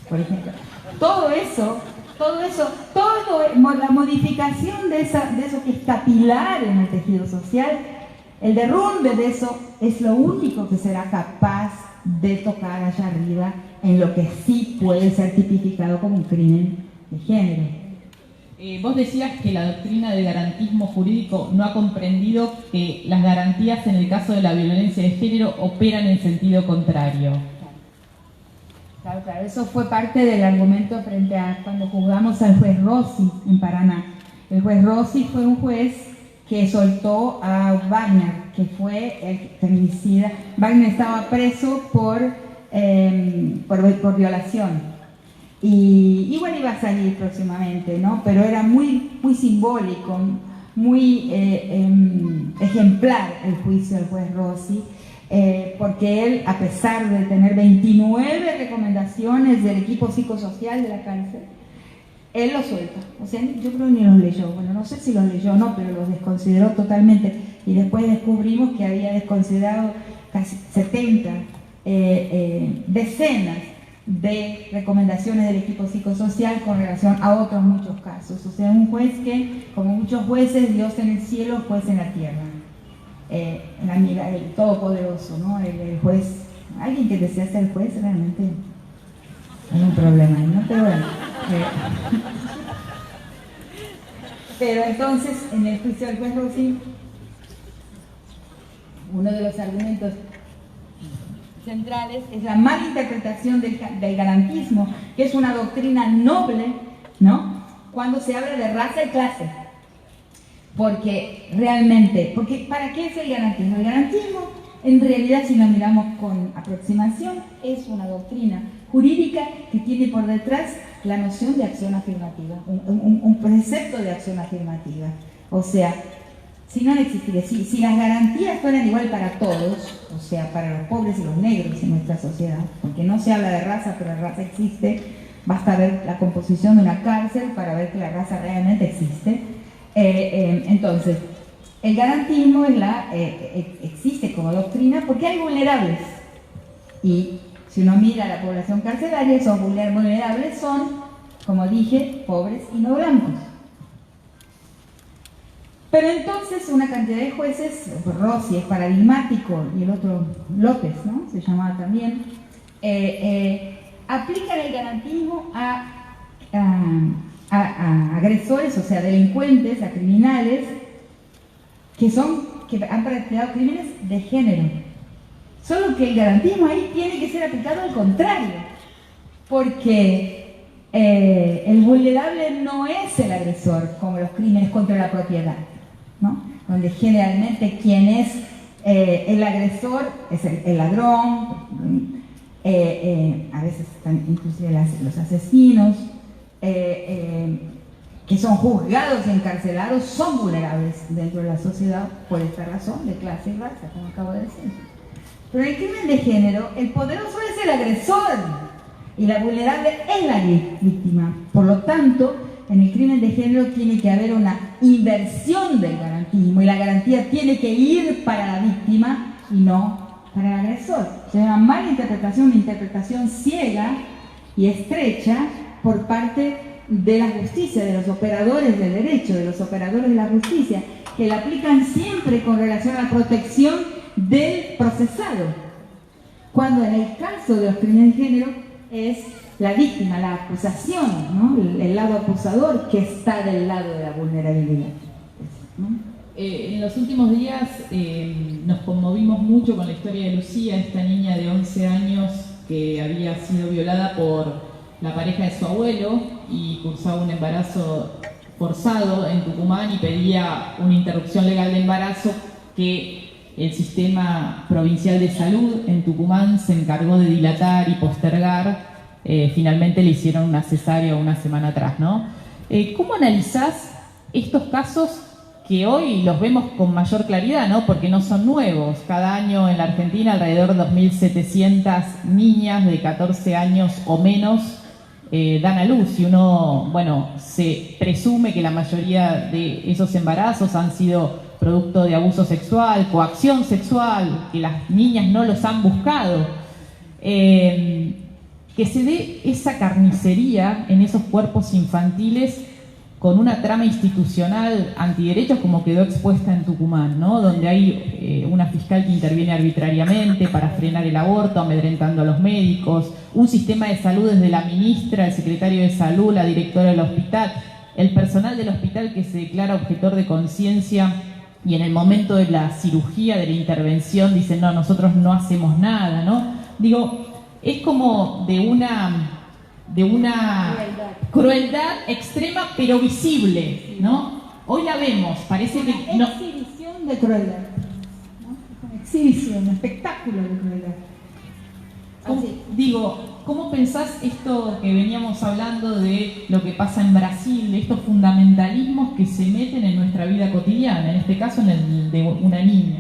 por ejemplo. Todo eso, la modificación de eso que es capilar en el tejido social, el derrumbe de eso es lo único que será capaz de tocar allá arriba en lo que sí puede ser tipificado como un crimen de género. Vos decías que la doctrina del garantismo jurídico no ha comprendido que las garantías en el caso de la violencia de género operan en sentido contrario. Claro, eso fue parte del argumento frente a cuando juzgamos al juez Rossi en Paraná. El juez Rossi fue un juez que soltó a Wagner, que fue el feminicida. Wagner estaba preso por violación. Y bueno, iba a salir próximamente, ¿no? Pero era muy simbólico, muy ejemplar el juicio del juez Rossi, porque él, a pesar de tener 29 recomendaciones del equipo psicosocial de la cárcel, él los suelta. O sea, yo creo que ni los leyó. Bueno, no sé si los leyó o no, pero los desconsideró totalmente. Y después descubrimos que había desconsiderado casi 70 decenas de recomendaciones del equipo psicosocial con relación a otros muchos casos. O sea, un juez que, como muchos jueces, Dios en el cielo, juez en la tierra. El todopoderoso, ¿no? El juez, alguien que desea ser juez, realmente hay un problema ahí, ¿no? Pero bueno. Pero entonces, en el juicio del juez Rossi, uno de los argumentos centrales es la mala interpretación del garantismo, que es una doctrina noble, ¿no? Cuando se habla de raza y clase. Porque realmente, ¿para qué es el garantismo? El garantismo, en realidad, si lo miramos con aproximación, es una doctrina jurídica que tiene por detrás la noción de acción afirmativa, un precepto de acción afirmativa. O sea, si no existiría, si las garantías fueran igual para todos, o sea, para los pobres y los negros en nuestra sociedad, porque no se habla de raza, pero la raza existe, basta ver la composición de una cárcel para ver que la raza realmente existe. Entonces, el garantismo existe como doctrina porque hay vulnerables. Y si uno mira a la población carcelaria, esos vulnerables son, como dije, pobres y no blancos. Pero entonces una cantidad de jueces, Rossi es paradigmático y el otro López, ¿no? Se llamaba también, aplican el garantismo a agresores, o sea, delincuentes, a criminales que han practicado crímenes de género. Solo que el garantismo ahí tiene que ser aplicado al contrario, porque el vulnerable no es el agresor, como los crímenes contra la propiedad, ¿no? Donde generalmente quien es El agresor es el ladrón, a veces están inclusive los asesinos, que son juzgados y encarcelados, son vulnerables dentro de la sociedad por esta razón de clase y raza, como acabo de decir. Pero en el crimen de género, el poderoso es el agresor y la vulnerable es la víctima. Por lo tanto, en el crimen de género tiene que haber una inversión del garantismo y la garantía tiene que ir para la víctima y no para el agresor. Se llama mala interpretación, una interpretación ciega y estrecha por parte de la justicia, de los operadores del derecho, de los operadores de la justicia, que la aplican siempre con relación a la protección del procesado, cuando en el caso de los crímenes de género es la víctima, la acusación, ¿no? El lado acusador que está del lado de la vulnerabilidad, ¿no? En los últimos días nos conmovimos mucho con la historia de Lucía, esta niña de 11 años que había sido violada por la pareja de su abuelo y cursaba un embarazo forzado en Tucumán y pedía una interrupción legal de embarazo que el sistema provincial de salud en Tucumán se encargó de dilatar y postergar. Finalmente le hicieron una cesárea una semana atrás, ¿no? ¿Cómo analizás estos casos que hoy los vemos con mayor claridad, ¿no? Porque no son nuevos? Cada año en la Argentina alrededor de 2.700 niñas de 14 años o menos dan a luz, y uno, bueno, se presume que la mayoría de esos embarazos han sido producto de abuso sexual, coacción sexual, que las niñas no los han buscado. Que se dé esa carnicería en esos cuerpos infantiles con una trama institucional antiderechos como quedó expuesta en Tucumán, ¿no? Donde hay una fiscal que interviene arbitrariamente para frenar el aborto, amedrentando a los médicos, un sistema de salud desde la ministra, el secretario de salud, la directora del hospital, el personal del hospital que se declara objetor de conciencia y en el momento de la cirugía, de la intervención, dicen, no, nosotros no hacemos nada, ¿no? Digo, es como de una crueldad extrema, pero visible, ¿no? Hoy la vemos, parece que una exhibición de crueldad, ¿no? Una exhibición, un espectáculo de crueldad. ¿Cómo pensás esto que veníamos hablando de lo que pasa en Brasil, de estos fundamentalismos que se meten en nuestra vida cotidiana, en este caso en el de una niña?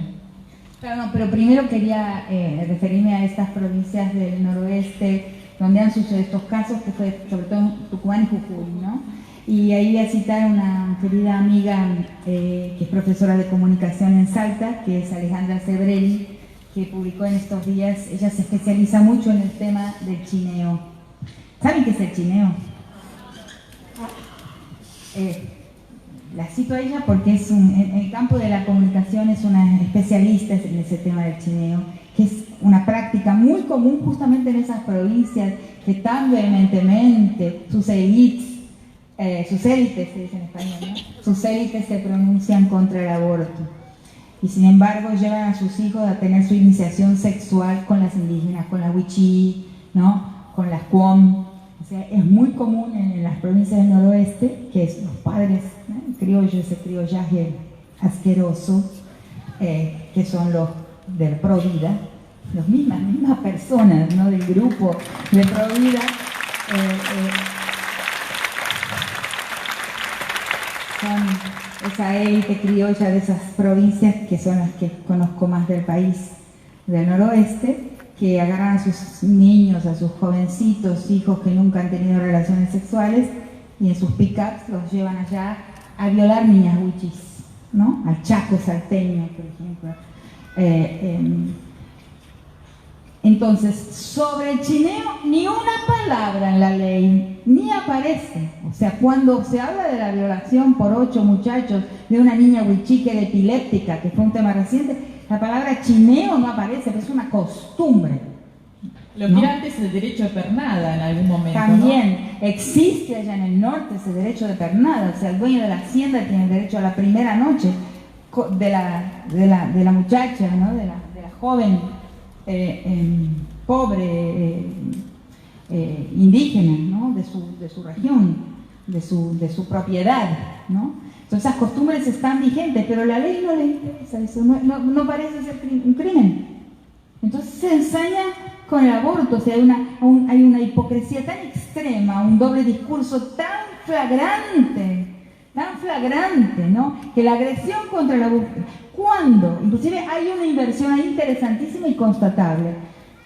Claro, no, pero primero quería referirme a estas provincias del noroeste donde han sucedido estos casos, que fue sobre todo Tucumán y Jujuy, ¿no? Y ahí voy a citar a una querida amiga que es profesora de comunicación en Salta, que es Alejandra Sebrelli, que publicó en estos días. Ella se especializa mucho en el tema del chineo. ¿Saben qué es el chineo? La cito a ella porque en el campo de la comunicación es una especialista en ese tema del chineo, que es una práctica muy común justamente en esas provincias que tan vehementemente sus élites se dice en español, ¿no? Sus élites se pronuncian contra el aborto. Y sin embargo llevan a sus hijos a tener su iniciación sexual con las indígenas, con las wichí, ¿no? Con las cuom. O sea, es muy común en las provincias del noroeste que los padres, ¿no? Criollos, ese criollaje asqueroso, que son los del Provida, las mismas personas, ¿no? Del grupo de Provida, son esa élite criolla de esas provincias que son las que conozco más del país del noroeste, que agarran a sus niños, a sus jovencitos, hijos que nunca han tenido relaciones sexuales, y en sus pick-ups los llevan allá a violar niñas wichís, ¿no? Al Chaco salteño, por ejemplo. Entonces, sobre el chineo, ni una palabra en la ley, ni aparece. O sea, cuando se habla de la violación por 8 muchachos de una niña wichí que era epiléptica, que fue un tema reciente, la palabra chineo no aparece, pero es una costumbre. Lo que era antes el derecho de pernada en algún momento, también, ¿no? Existe allá en el norte ese derecho de pernada, o sea, el dueño de la hacienda tiene derecho a la primera noche de la muchacha, ¿no? de la joven pobre indígena, ¿no? de su región, de su propiedad, ¿no? Entonces esas costumbres están vigentes, pero la ley no le interesa eso, no parece ser un crimen. Entonces se ensaña con el aborto, o sea, hay una hipocresía tan extrema, un doble discurso tan flagrante, ¿no? Que la agresión contra el aborto, cuando, inclusive hay una inversión ahí interesantísima y constatable,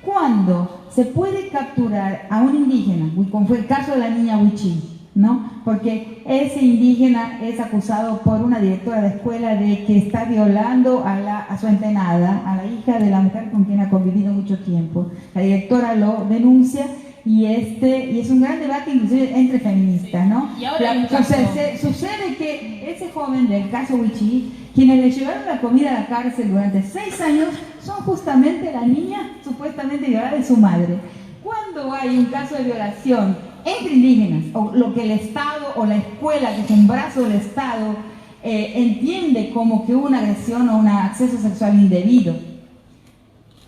cuando se puede capturar a un indígena, como fue el caso de la niña Huichí, ¿no? Porque ese indígena es acusado por una directora de escuela de que está violando a su entenada, a la hija de la mujer con quien ha convivido mucho tiempo. La directora lo denuncia y es un gran debate inclusive entre feministas, ¿no? Y ahora sucede que ese joven del caso Huichí, quienes le llevaron la comida a la cárcel durante 6 años, son justamente la niña supuestamente violada de su madre. Cuando hay un caso de violación entre indígenas, o lo que el Estado o la escuela, que es un brazo del Estado, entiende como que hubo una agresión o un acceso sexual indebido,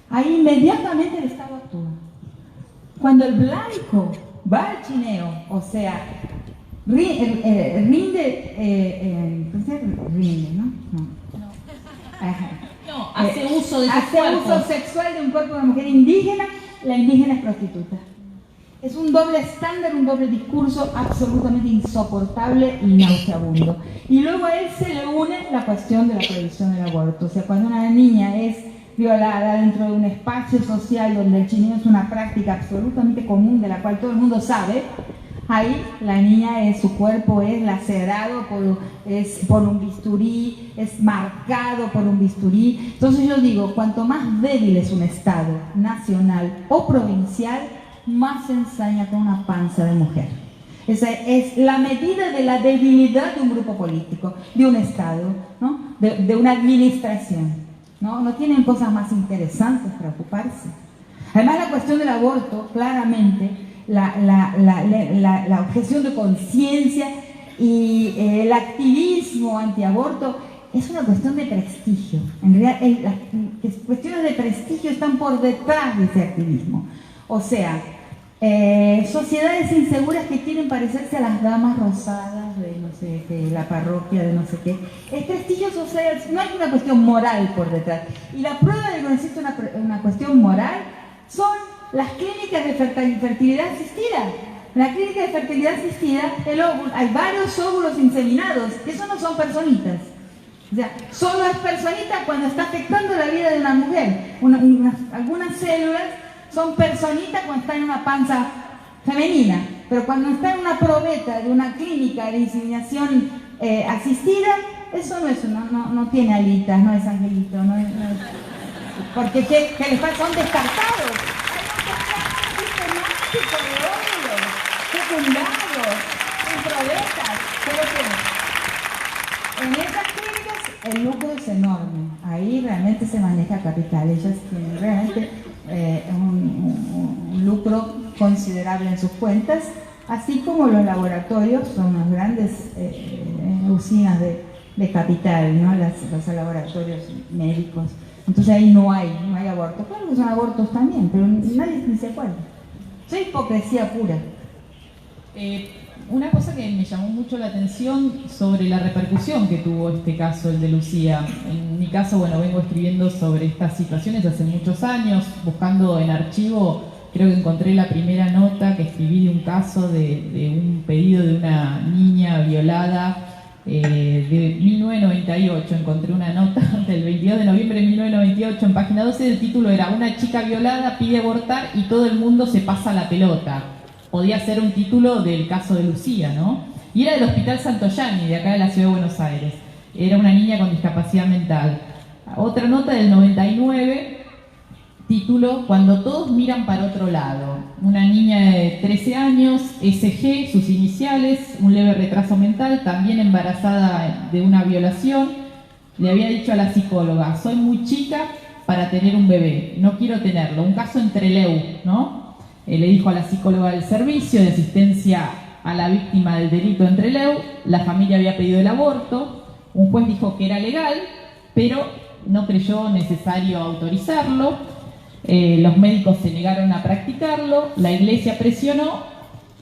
ahí inmediatamente el Estado actúa. Cuando el blanco va al chineo, o sea, hace uso de su cuerpo. Uso sexual de un cuerpo de una mujer indígena, la indígena es prostituta. Es un doble estándar, un doble discurso absolutamente insoportable y nauseabundo. Y luego a él se le une la cuestión de la prohibición del aborto. O sea, cuando una niña es violada dentro de un espacio social donde el chineo es una práctica absolutamente común, de la cual todo el mundo sabe, ahí la niña su cuerpo es lacerado por un bisturí, es marcado por un bisturí. Entonces yo digo, cuanto más débil es un Estado nacional o provincial, más se ensaña con una panza de mujer. Esa es la medida de la debilidad de un grupo político, de un Estado, ¿no? de una administración. No tienen cosas más interesantes para ocuparse. Además, la cuestión del aborto, claramente, la objeción de conciencia y el activismo antiaborto es una cuestión de prestigio. En realidad, las cuestiones de prestigio están por detrás de ese activismo. O sea, sociedades inseguras que quieren parecerse a las damas rosadas de no sé qué, la parroquia de no sé qué. Es prestigio social, no hay una cuestión moral por detrás. Y la prueba de que no existe una cuestión moral son las clínicas de fertilidad asistida. En la clínica de fertilidad asistida hay varios óvulos inseminados, que eso no son personitas. O sea, solo es personita cuando está afectando la vida de una mujer. Algunas células son personitas cuando está en una panza femenina, pero cuando está en una probeta de una clínica de inseminación asistida, eso no tiene alitas, no es angelito, porque ¿qué les pasa? Son descartados. Hay un programa sistemático de óvulos fecundados en probetas, pero en esas clínicas el lucro es enorme. Ahí realmente se maneja capital. Ellas tienen realmente un lucro considerable en sus cuentas, así como los laboratorios son unas grandes usinas de capital, ¿no? Los laboratorios médicos. Entonces ahí no hay aborto. Claro que son abortos también, pero nadie ni se acuerda. Es hipocresía pura. Una cosa que me llamó mucho la atención sobre la repercusión que tuvo este caso, el de Lucía. En mi caso, vengo escribiendo sobre estas situaciones hace muchos años, buscando en archivo, creo que encontré la primera nota que escribí de un caso de un pedido de una niña violada de 1998. Encontré una nota del 22 de noviembre de 1998 en página 12, el título era "Una chica violada pide abortar y todo el mundo se pasa la pelota". Podía ser un título del caso de Lucía, ¿no? Y era del Hospital Santoyani, de acá de la Ciudad de Buenos Aires. Era una niña con discapacidad mental. Otra nota del 99, título "Cuando todos miran para otro lado". Una niña de 13 años, SG, sus iniciales, un leve retraso mental, también embarazada de una violación. Le había dicho a la psicóloga: "Soy muy chica para tener un bebé, no quiero tenerlo". Un caso en Trelew, ¿no? Le dijo a la psicóloga del servicio de asistencia a la víctima del delito en Trelew, la familia había pedido el aborto, un juez dijo que era legal, pero no creyó necesario autorizarlo, los médicos se negaron a practicarlo, la iglesia presionó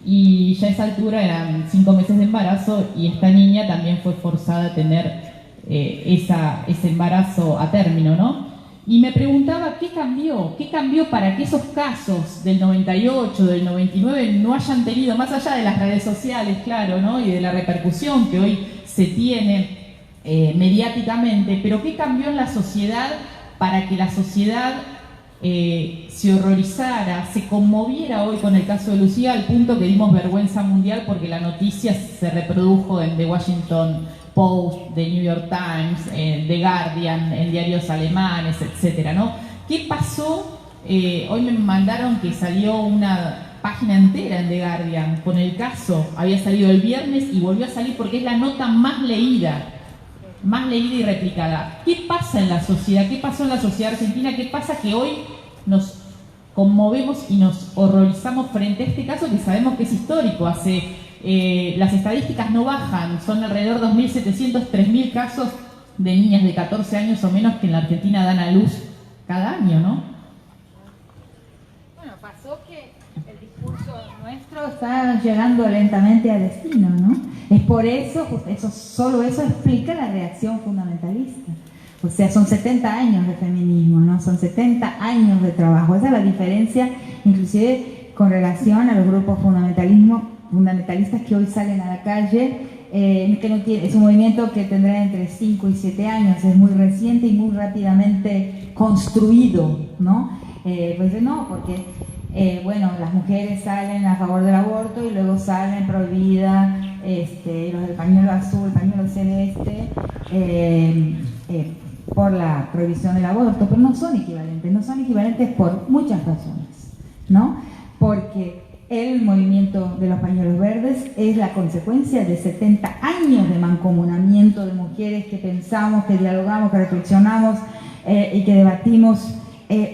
y ya a esa altura eran 5 meses de embarazo y esta niña también fue forzada a tener ese embarazo a término, ¿no? Y me preguntaba qué cambió para que esos casos del 98, del 99 no hayan tenido, más allá de las redes sociales, claro, ¿no? Y de la repercusión que hoy se tiene mediáticamente, pero qué cambió en la sociedad para que la sociedad se horrorizara, se conmoviera hoy con el caso de Lucía, al punto que dimos vergüenza mundial porque la noticia se reprodujo en The Washington Post, The New York Times, The Guardian, en diarios alemanes, etcétera, ¿no? ¿Qué pasó? Hoy me mandaron que salió una página entera en The Guardian con el caso, había salido el viernes y volvió a salir porque es la nota más leída y replicada. ¿Qué pasa en la sociedad? ¿Qué pasó en la sociedad argentina? ¿Qué pasa que hoy nos conmovemos y nos horrorizamos frente a este caso que sabemos que es histórico? Las estadísticas no bajan, son alrededor de 2.700, 3.000 casos de niñas de 14 años o menos que en la Argentina dan a luz cada año, ¿no? Bueno, pasó que el discurso nuestro está llegando lentamente a destino, ¿no? Es por eso, solo eso explica la reacción fundamentalista. O sea, son 70 años de feminismo, ¿no? Son 70 años de trabajo. Esa es la diferencia, inclusive con relación a los grupos fundamentalistas que hoy salen a la calle, que no tiene, es un movimiento que tendrá entre 5 y 7 años, es muy reciente y muy rápidamente construido, ¿no? Pues no, porque bueno, las mujeres salen a favor del aborto y luego salen prohibida, los del pañuelo azul, el pañuelo celeste, por la prohibición del aborto, pero no son equivalentes por muchas razones, ¿no? Porque el movimiento de los pañuelos verdes es la consecuencia de 70 años de mancomunamiento de mujeres que pensamos, que dialogamos, que reflexionamos y que debatimos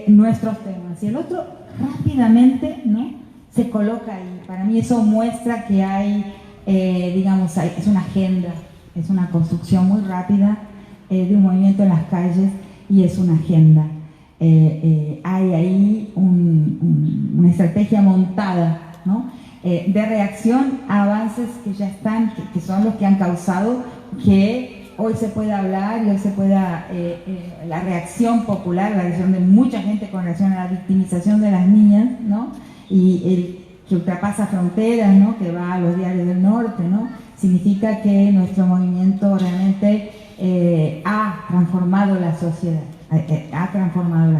nuestros temas. Y el otro rápidamente, ¿no?, se coloca ahí. Para mí eso muestra que hay, es una agenda, es una construcción muy rápida de un movimiento en las calles y es una agenda. Hay ahí una estrategia montada, ¿no?, de reacción a avances que ya están, que son los que han causado que hoy se pueda hablar y hoy se pueda, la reacción popular, la reacción de mucha gente con relación a la victimización de las niñas, ¿no?, y que ultrapasa fronteras, ¿no?, que va a los diarios del norte, ¿no?, significa que nuestro movimiento realmente ha transformado la sociedad, ha transformado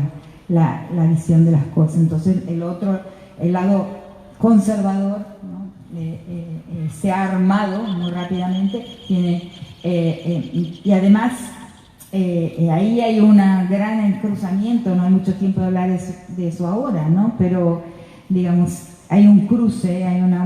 la visión de las cosas. Entonces el lado conservador, ¿no?, se ha armado muy rápidamente, y además ahí hay un gran cruzamiento, no hay mucho tiempo de hablar de eso ahora, ¿no?, pero digamos hay un cruce, hay una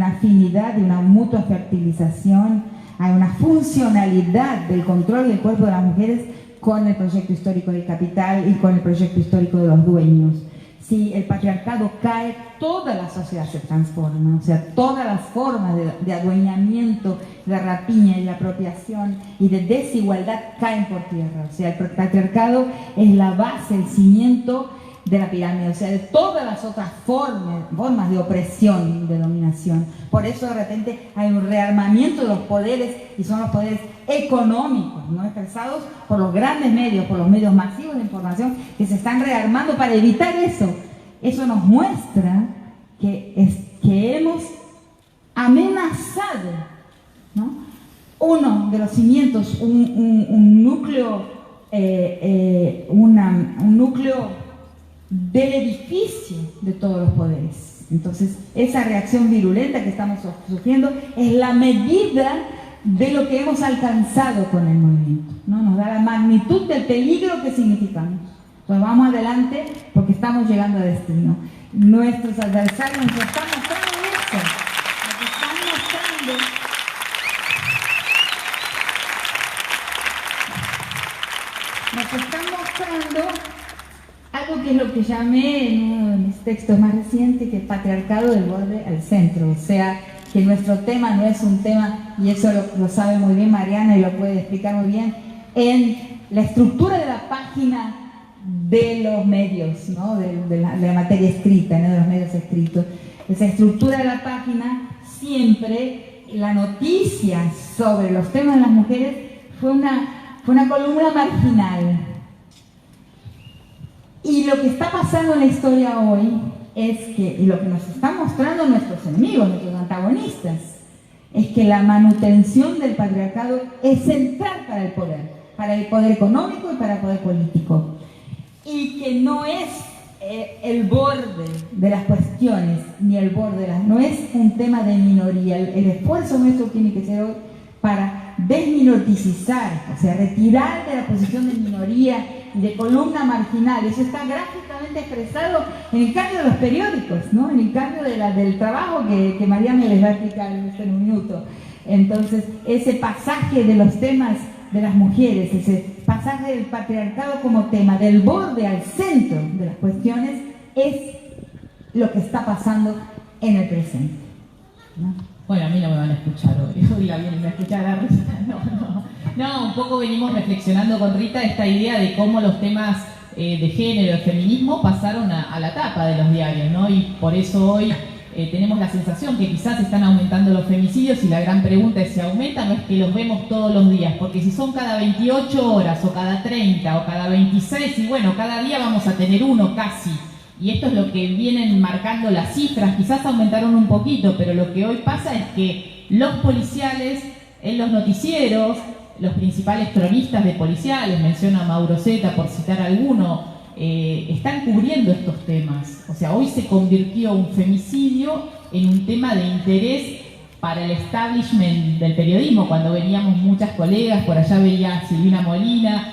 afinidad, una mutua fertilización, hay una funcionalidad del control del cuerpo de las mujeres con el proyecto histórico del capital y con el proyecto histórico de los dueños. Si el patriarcado cae, toda la sociedad se transforma, o sea, todas las formas de adueñamiento, de rapiña y de apropiación y de desigualdad caen por tierra. O sea, el patriarcado es la base, el cimiento de la pirámide, o sea, de todas las otras formas de opresión y de dominación. Por eso de repente hay un rearmamiento de los poderes, y son los poderes económicos, ¿no?, expresados por los grandes medios, por los medios masivos de información, que se están rearmando para evitar eso. Eso nos muestra que hemos amenazado, ¿no?, uno de los cimientos, un núcleo del edificio de todos los poderes. Entonces, esa reacción virulenta que estamos sufriendo es la medida de lo que hemos alcanzado con el movimiento, ¿no? Nos da la magnitud del peligro que significamos. Entonces, vamos adelante porque estamos llegando a destino. Nuestros adversarios nos están mostrando eso. Nos están mostrando algo que es lo que llamé en uno de mis textos más recientes, que es patriarcado del borde al centro. O sea, que nuestro tema no es un tema, y eso lo sabe muy bien Mariana y lo puede explicar muy bien, en la estructura de la página de los medios, ¿no?, de la materia escrita, ¿no?, de los medios escritos. esa estructura de la página, siempre la noticia sobre los temas de las mujeres fue una columna marginal. Y lo que está pasando en la historia hoy es que, y lo que nos están mostrando nuestros enemigos, nuestros antagonistas, es que la manutención del patriarcado es central para el poder económico y para el poder político. Y que no es el borde de las cuestiones, ni el borde no es un tema de minoría. El esfuerzo nuestro tiene que ser hoy para desminoritizar, o sea, retirar de la posición de minoría y de columna marginal. Eso está gráficamente expresado en el cambio de los periódicos, ¿no? En el cambio del trabajo que Mariana les va a explicar en un minuto. Entonces, ese pasaje de los temas de las mujeres, ese pasaje del patriarcado como tema, del borde al centro de las cuestiones, es lo que está pasando en el presente, ¿no? Bueno, a mí no me van a escuchar hoy. Hoy la vienen a escuchar a Rita. No, un poco venimos reflexionando con Rita esta idea de cómo los temas de género, de feminismo, pasaron a la tapa de los diarios, ¿no? Y por eso hoy tenemos la sensación que quizás están aumentando los femicidios, y la gran pregunta es si aumentan, no es que los vemos todos los días, porque si son cada 28 horas, o cada 30, o cada 26, y bueno, cada día vamos a tener uno casi. Y esto es lo que vienen marcando las cifras, quizás aumentaron un poquito, pero lo que hoy pasa es que los policiales, en los noticieros, los principales cronistas de policiales, menciona Mauro Zeta por citar alguno, están cubriendo estos temas. O sea, hoy se convirtió un femicidio en un tema de interés para el establishment del periodismo. Cuando veníamos muchas colegas, por allá veía a Silvina Molina,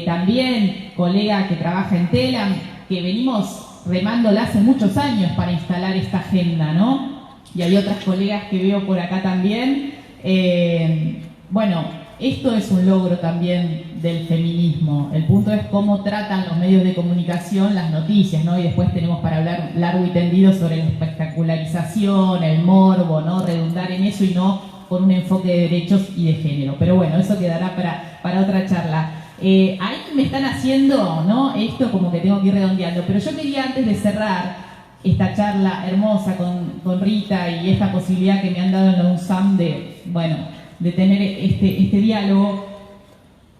también colega que trabaja en Telam, que venimos remándola hace muchos años para instalar esta agenda, ¿no? Y hay otras colegas que veo por acá también. Bueno, esto es un logro también del feminismo. El punto es cómo tratan los medios de comunicación las noticias, ¿no? Y después tenemos para hablar largo y tendido sobre la espectacularización, el morbo, ¿no? Redundar en eso y no con un enfoque de derechos y de género. Pero bueno, eso quedará para otra charla. Ahí me están haciendo, ¿no? Esto como que tengo que ir redondeando, pero yo quería, antes de cerrar esta charla hermosa con Rita y esta posibilidad que me han dado en la UNSAM de tener este diálogo,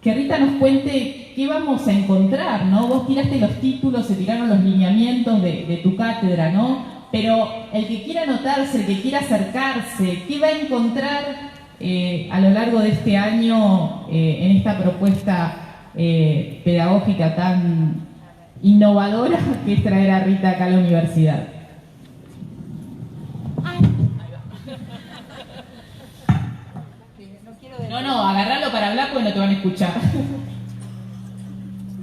que Rita nos cuente qué vamos a encontrar, ¿no? Vos tiraste los títulos, se tiraron los lineamientos de tu cátedra, ¿no? Pero el que quiera anotarse, el que quiera acercarse, ¿qué va a encontrar a lo largo de este año en esta propuesta pedagógica tan innovadora que es traer a Rita acá a la universidad? No, agarrarlo para hablar porque no te van a escuchar.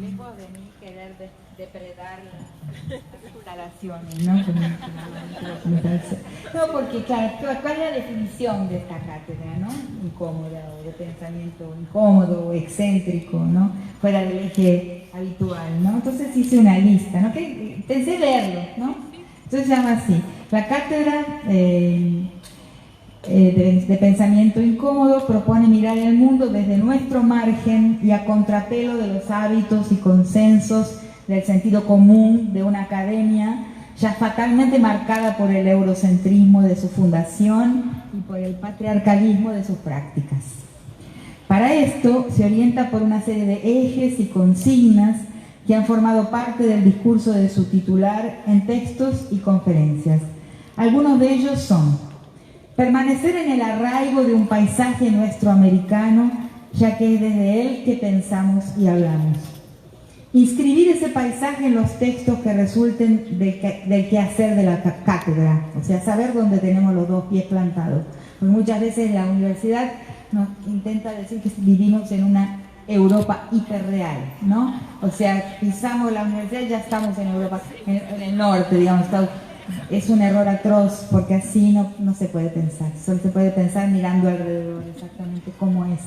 Lejos de mí querer depredar las instalaciones, ¿no? No, porque claro, ¿cuál es la definición de esta cátedra, ¿no? Incómoda, o de pensamiento incómodo, o excéntrico, ¿no? Fuera del eje habitual, ¿no? Entonces hice una lista, ¿no? Pensé leerlo, ¿no? Entonces se llama así: la cátedra de pensamiento incómodo propone mirar el mundo desde nuestro margen y a contrapelo de los hábitos y consensos del sentido común de una academia ya fatalmente marcada por el eurocentrismo de su fundación y por el patriarcalismo de sus prácticas. Para esto se orienta por una serie de ejes y consignas que han formado parte del discurso de su titular en textos y conferencias. Algunos de ellos son: permanecer en el arraigo de un paisaje nuestroamericano, ya que es desde él que pensamos y hablamos. Inscribir ese paisaje en los textos que resulten del quehacer de la cátedra, o sea, saber dónde tenemos los dos pies plantados. Porque muchas veces la universidad nos intenta decir que vivimos en una Europa hiperreal, ¿no? O sea, pisamos la universidad y ya estamos en Europa, en el norte, digamos. Es un error atroz, porque así no se puede pensar. Solo se puede pensar mirando alrededor exactamente cómo es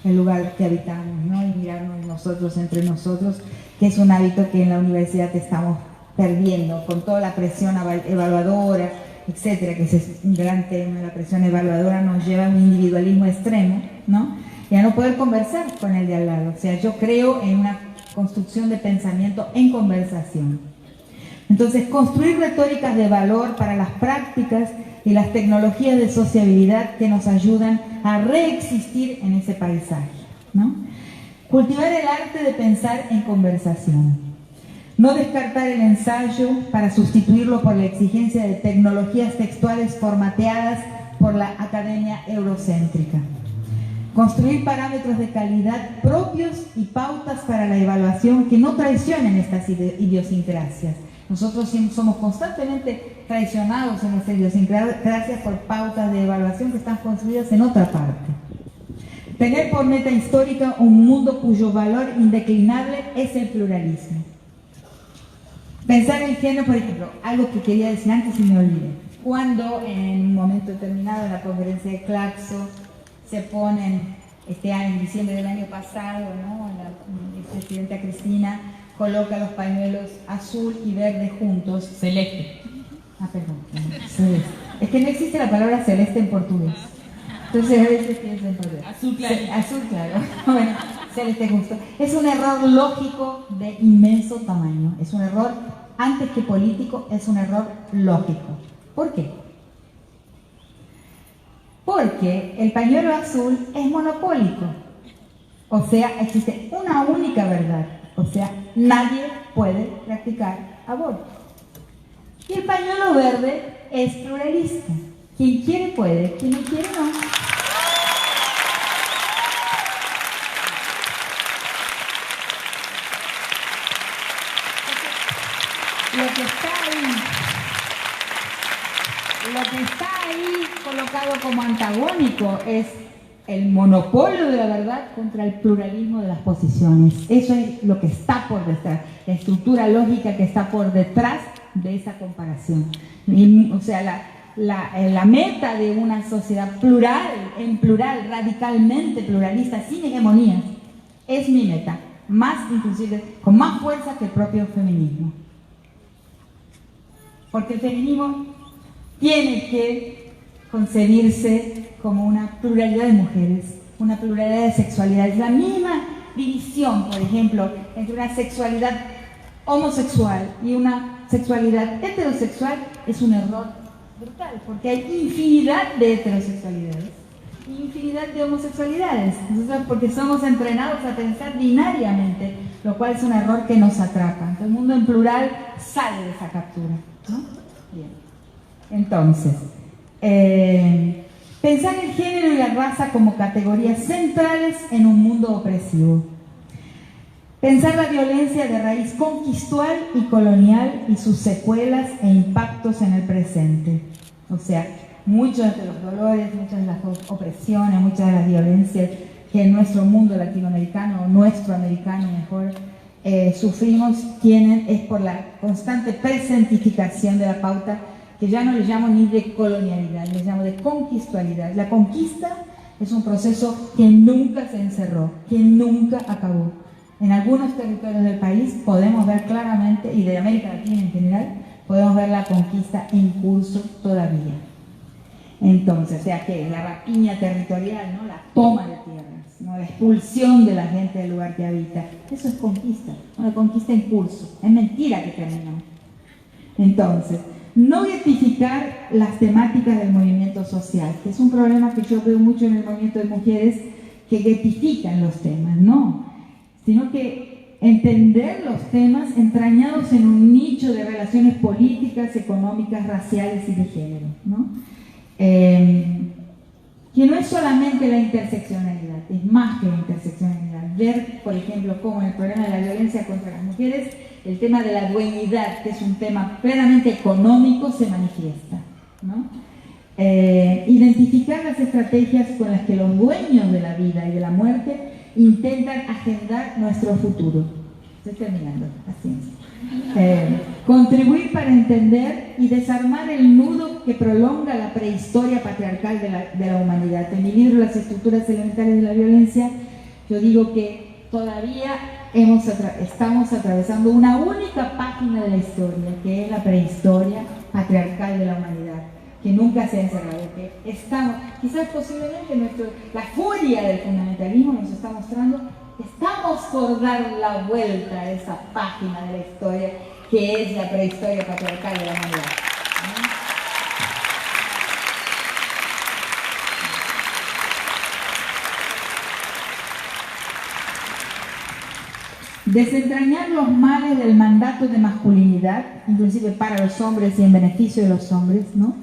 el lugar que habitamos, ¿no? Y mirarnos nosotros entre nosotros, que es un hábito que en la universidad estamos perdiendo, con toda la presión evaluadora, etcétera, que es un gran tema. La presión evaluadora nos lleva a un individualismo extremo, ¿no? Y a no poder conversar con el de al lado. O sea, yo creo en una construcción de pensamiento en conversación. Entonces, construir retóricas de valor para las prácticas y las tecnologías de sociabilidad que nos ayudan a reexistir en ese paisaje, ¿no? Cultivar el arte de pensar en conversación. No descartar el ensayo para sustituirlo por la exigencia de tecnologías textuales formateadas por la academia eurocéntrica. Construir parámetros de calidad propios y pautas para la evaluación que no traicionen estas idiosincrasias. Nosotros somos constantemente traicionados en nuestras idiosincrasias por pautas de evaluación que están construidas en otra parte. Tener por meta histórica un mundo cuyo valor indeclinable es el pluralismo. Pensar el género, por ejemplo, algo que quería decir antes y me olvidé. Cuando en un momento determinado en la conferencia de Claxo se ponen, este año, en diciembre del año pasado, ¿no? La presidenta Cristina coloca los pañuelos azul y verde juntos. Celeste. Ah, perdón. Celeste. Es que no existe la palabra celeste en portugués. Entonces a veces pienso en portugués. Azul claro. Azul claro. Bueno, celeste justo. Es un error lógico de inmenso tamaño. Es un error, antes que político, es un error lógico. ¿Por qué? Porque el pañuelo azul es monopólico. O sea, existe una única verdad. O sea, nadie puede practicar aborto. Y el pañuelo verde es pluralista. Quien quiere puede, quien no quiere no. Lo que está ahí colocado como antagónico es el monopolio de la verdad contra el pluralismo de las posiciones. Eso es lo que está por detrás, la estructura lógica que está por detrás de esa comparación. O sea, la meta de una sociedad plural, en plural, radicalmente pluralista, sin hegemonías, es mi meta, más inclusive, con más fuerza que el propio feminismo. Porque el feminismo tiene que concebirse como una pluralidad de mujeres, una pluralidad de sexualidades. La misma división, por ejemplo, entre una sexualidad homosexual y una sexualidad heterosexual es un error brutal, porque hay infinidad de heterosexualidades y infinidad de homosexualidades. Nosotros, porque somos entrenados a pensar binariamente, lo cual es un error que nos atrapa. Entonces, el mundo en plural sale de esa captura, ¿no? Bien. Entonces, pensar el género y la raza como categorías centrales en un mundo opresivo. Pensar la violencia de raíz conquistal y colonial y sus secuelas e impactos en el presente. O sea, muchos de los dolores, muchas de las opresiones, muchas de las violencias que en nuestro mundo latinoamericano, o nuestro americano mejor, sufrimos, es por la constante presentificación de la pauta, que ya no le llamo ni de colonialidad, le llamo de conquistualidad. La conquista es un proceso que nunca se encerró, que nunca acabó. En algunos territorios del país podemos ver claramente, y de América Latina en general, podemos ver la conquista en curso todavía. Entonces, o sea, que la rapiña territorial, ¿no? La toma de tierras, ¿no? La expulsión de la gente del lugar que habita, eso es conquista, una conquista en curso. Es mentira que terminó. Entonces, no identificar las temáticas del movimiento social, que es un problema que yo veo mucho en el movimiento de mujeres que identifican los temas, no, sino que entender los temas entrañados en un nicho de relaciones políticas, económicas, raciales y de género, ¿no? Que no es solamente la interseccionalidad, es más que la interseccionalidad. Ver, por ejemplo, cómo en el problema de la violencia contra las mujeres, el tema de la dueñidad, que es un tema plenamente económico, se manifiesta, ¿no? Identificar las estrategias con las que los dueños de la vida y de la muerte intentan agendar nuestro futuro. Estoy terminando, así es. Contribuir para entender y desarmar el nudo que prolonga la prehistoria patriarcal de la humanidad. En mi libro Las estructuras elementales de la violencia, yo digo que todavía estamos atravesando una única página de la historia, que es la prehistoria patriarcal de la humanidad, que nunca se ha encerrado, que estamos, quizás posiblemente la furia del fundamentalismo nos está mostrando que estamos por dar la vuelta a esa página de la historia que es la prehistoria patriarcal de la humanidad. Desentrañar los males del mandato de masculinidad, inclusive para los hombres y en beneficio de los hombres, ¿no?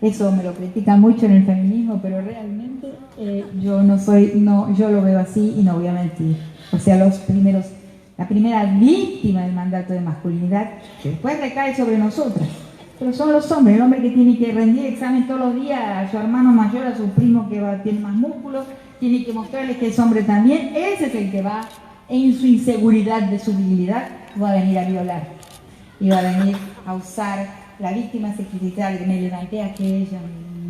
Eso me lo critican mucho en el feminismo, pero realmente yo lo veo así y no voy a mentir. O sea, la primera víctima del mandato de masculinidad, que después recae sobre nosotras, pero son los hombres, el hombre que tiene que rendir examen todos los días a su hermano mayor, a su primo que tiene más músculos, tiene que mostrarles que es hombre también, ese es el que va en su inseguridad de su virilidad, va a venir a violar y va a venir a usar la víctima sacrificial, que me levanté a aquella,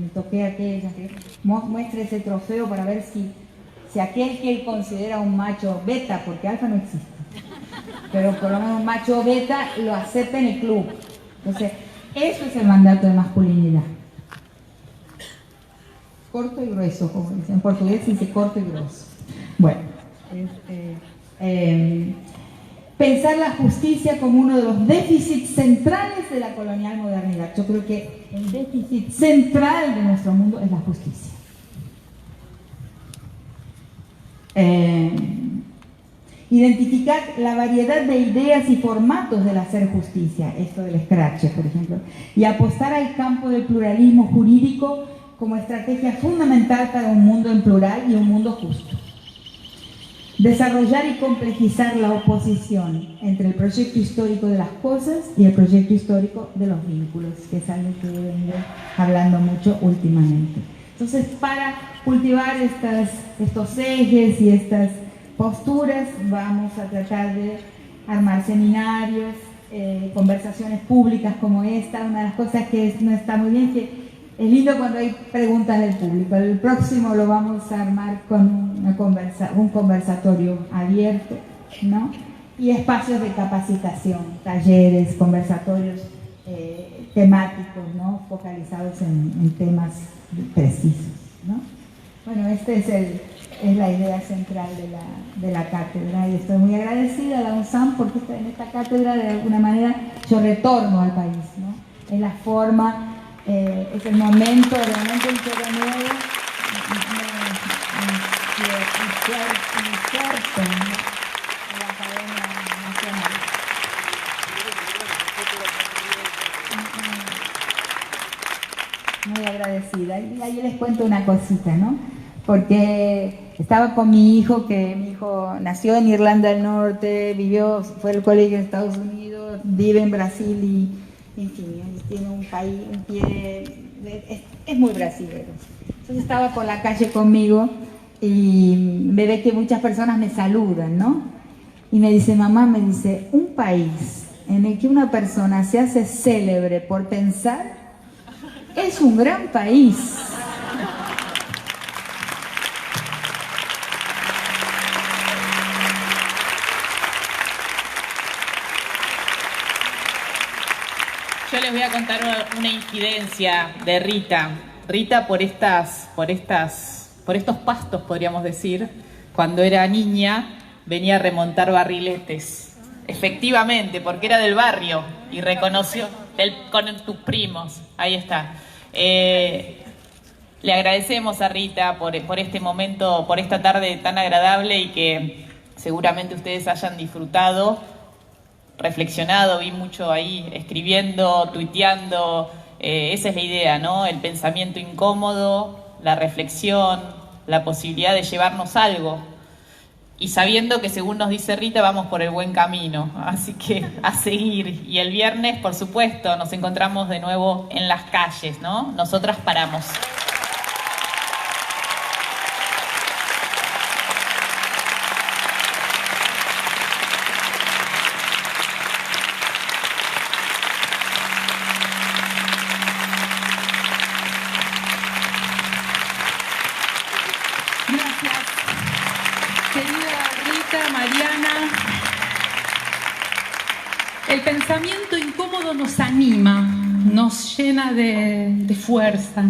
me toqué a aquella, que muestre ese trofeo para ver si aquel que él considera un macho beta, porque alfa no existe, pero por lo menos un macho beta lo acepta en el club. Entonces, eso es el mandato de masculinidad. Corto y grueso, como dicen en portugués, se dice corto y grueso. Bueno, pensar la justicia como uno de los déficits centrales de la colonial modernidad. Yo creo que el déficit central de nuestro mundo es la justicia. Identificar la variedad de ideas y formatos del hacer justicia, esto del escrache, por ejemplo, y apostar al campo del pluralismo jurídico como estrategia fundamental para un mundo en plural y un mundo justo. Desarrollar y complejizar la oposición entre el proyecto histórico de las cosas y el proyecto histórico de los vínculos, que es algo que he venido hablando mucho últimamente. Entonces, para cultivar estos ejes y estas posturas, vamos a tratar de armar seminarios, conversaciones públicas como esta. Una de las cosas que no está muy bien, que es lindo cuando hay preguntas del público. El próximo lo vamos a armar con un conversatorio abierto, ¿no? Y espacios de capacitación, talleres, conversatorios temáticos, ¿no? Focalizados en temas precisos, ¿no? Bueno, esta es la idea central de la cátedra, y estoy muy agradecida a la UNSAM porque en esta cátedra de alguna manera yo retorno al país, ¿no? Es la forma, es el momento en que de nuevo inserto en la Academia Nacional. Muy agradecida. Y ahí les cuento una cosita, ¿no? Porque estaba con mi hijo, que mi hijo nació en Irlanda del Norte, fue al colegio en Estados Unidos, vive en Brasil y, en fin, tiene un pie, es muy brasilero. Entonces estaba por la calle conmigo y me ve que muchas personas me saludan, ¿no? Y me dice, mamá, un país en el que una persona se hace célebre por pensar es un gran país. Yo les voy a contar una incidencia de Rita. Rita por estos pastos, podríamos decir, cuando era niña, venía a remontar barriletes. Efectivamente, porque era del barrio y reconoció con tus primos. Ahí está. Le agradecemos a Rita por este momento, por esta tarde tan agradable y que seguramente ustedes hayan disfrutado, reflexionado, vi mucho ahí escribiendo, tuiteando. Esa es la idea, ¿no? El pensamiento incómodo, la reflexión, la posibilidad de llevarnos algo. Y sabiendo que, según nos dice Rita, vamos por el buen camino. Así que a seguir. Y el viernes, por supuesto, nos encontramos de nuevo en las calles, ¿no? Nosotras paramos. El pensamiento incómodo nos anima, nos llena de fuerza,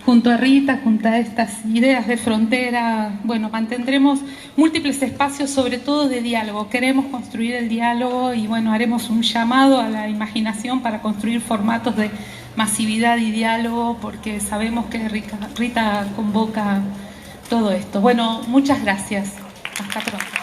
junto a Rita, junto a estas ideas de frontera, bueno, mantendremos múltiples espacios, sobre todo de diálogo. Queremos construir el diálogo y bueno, haremos un llamado a la imaginación para construir formatos de masividad y diálogo, porque sabemos que Rita convoca todo esto. Bueno, muchas gracias. Hasta pronto.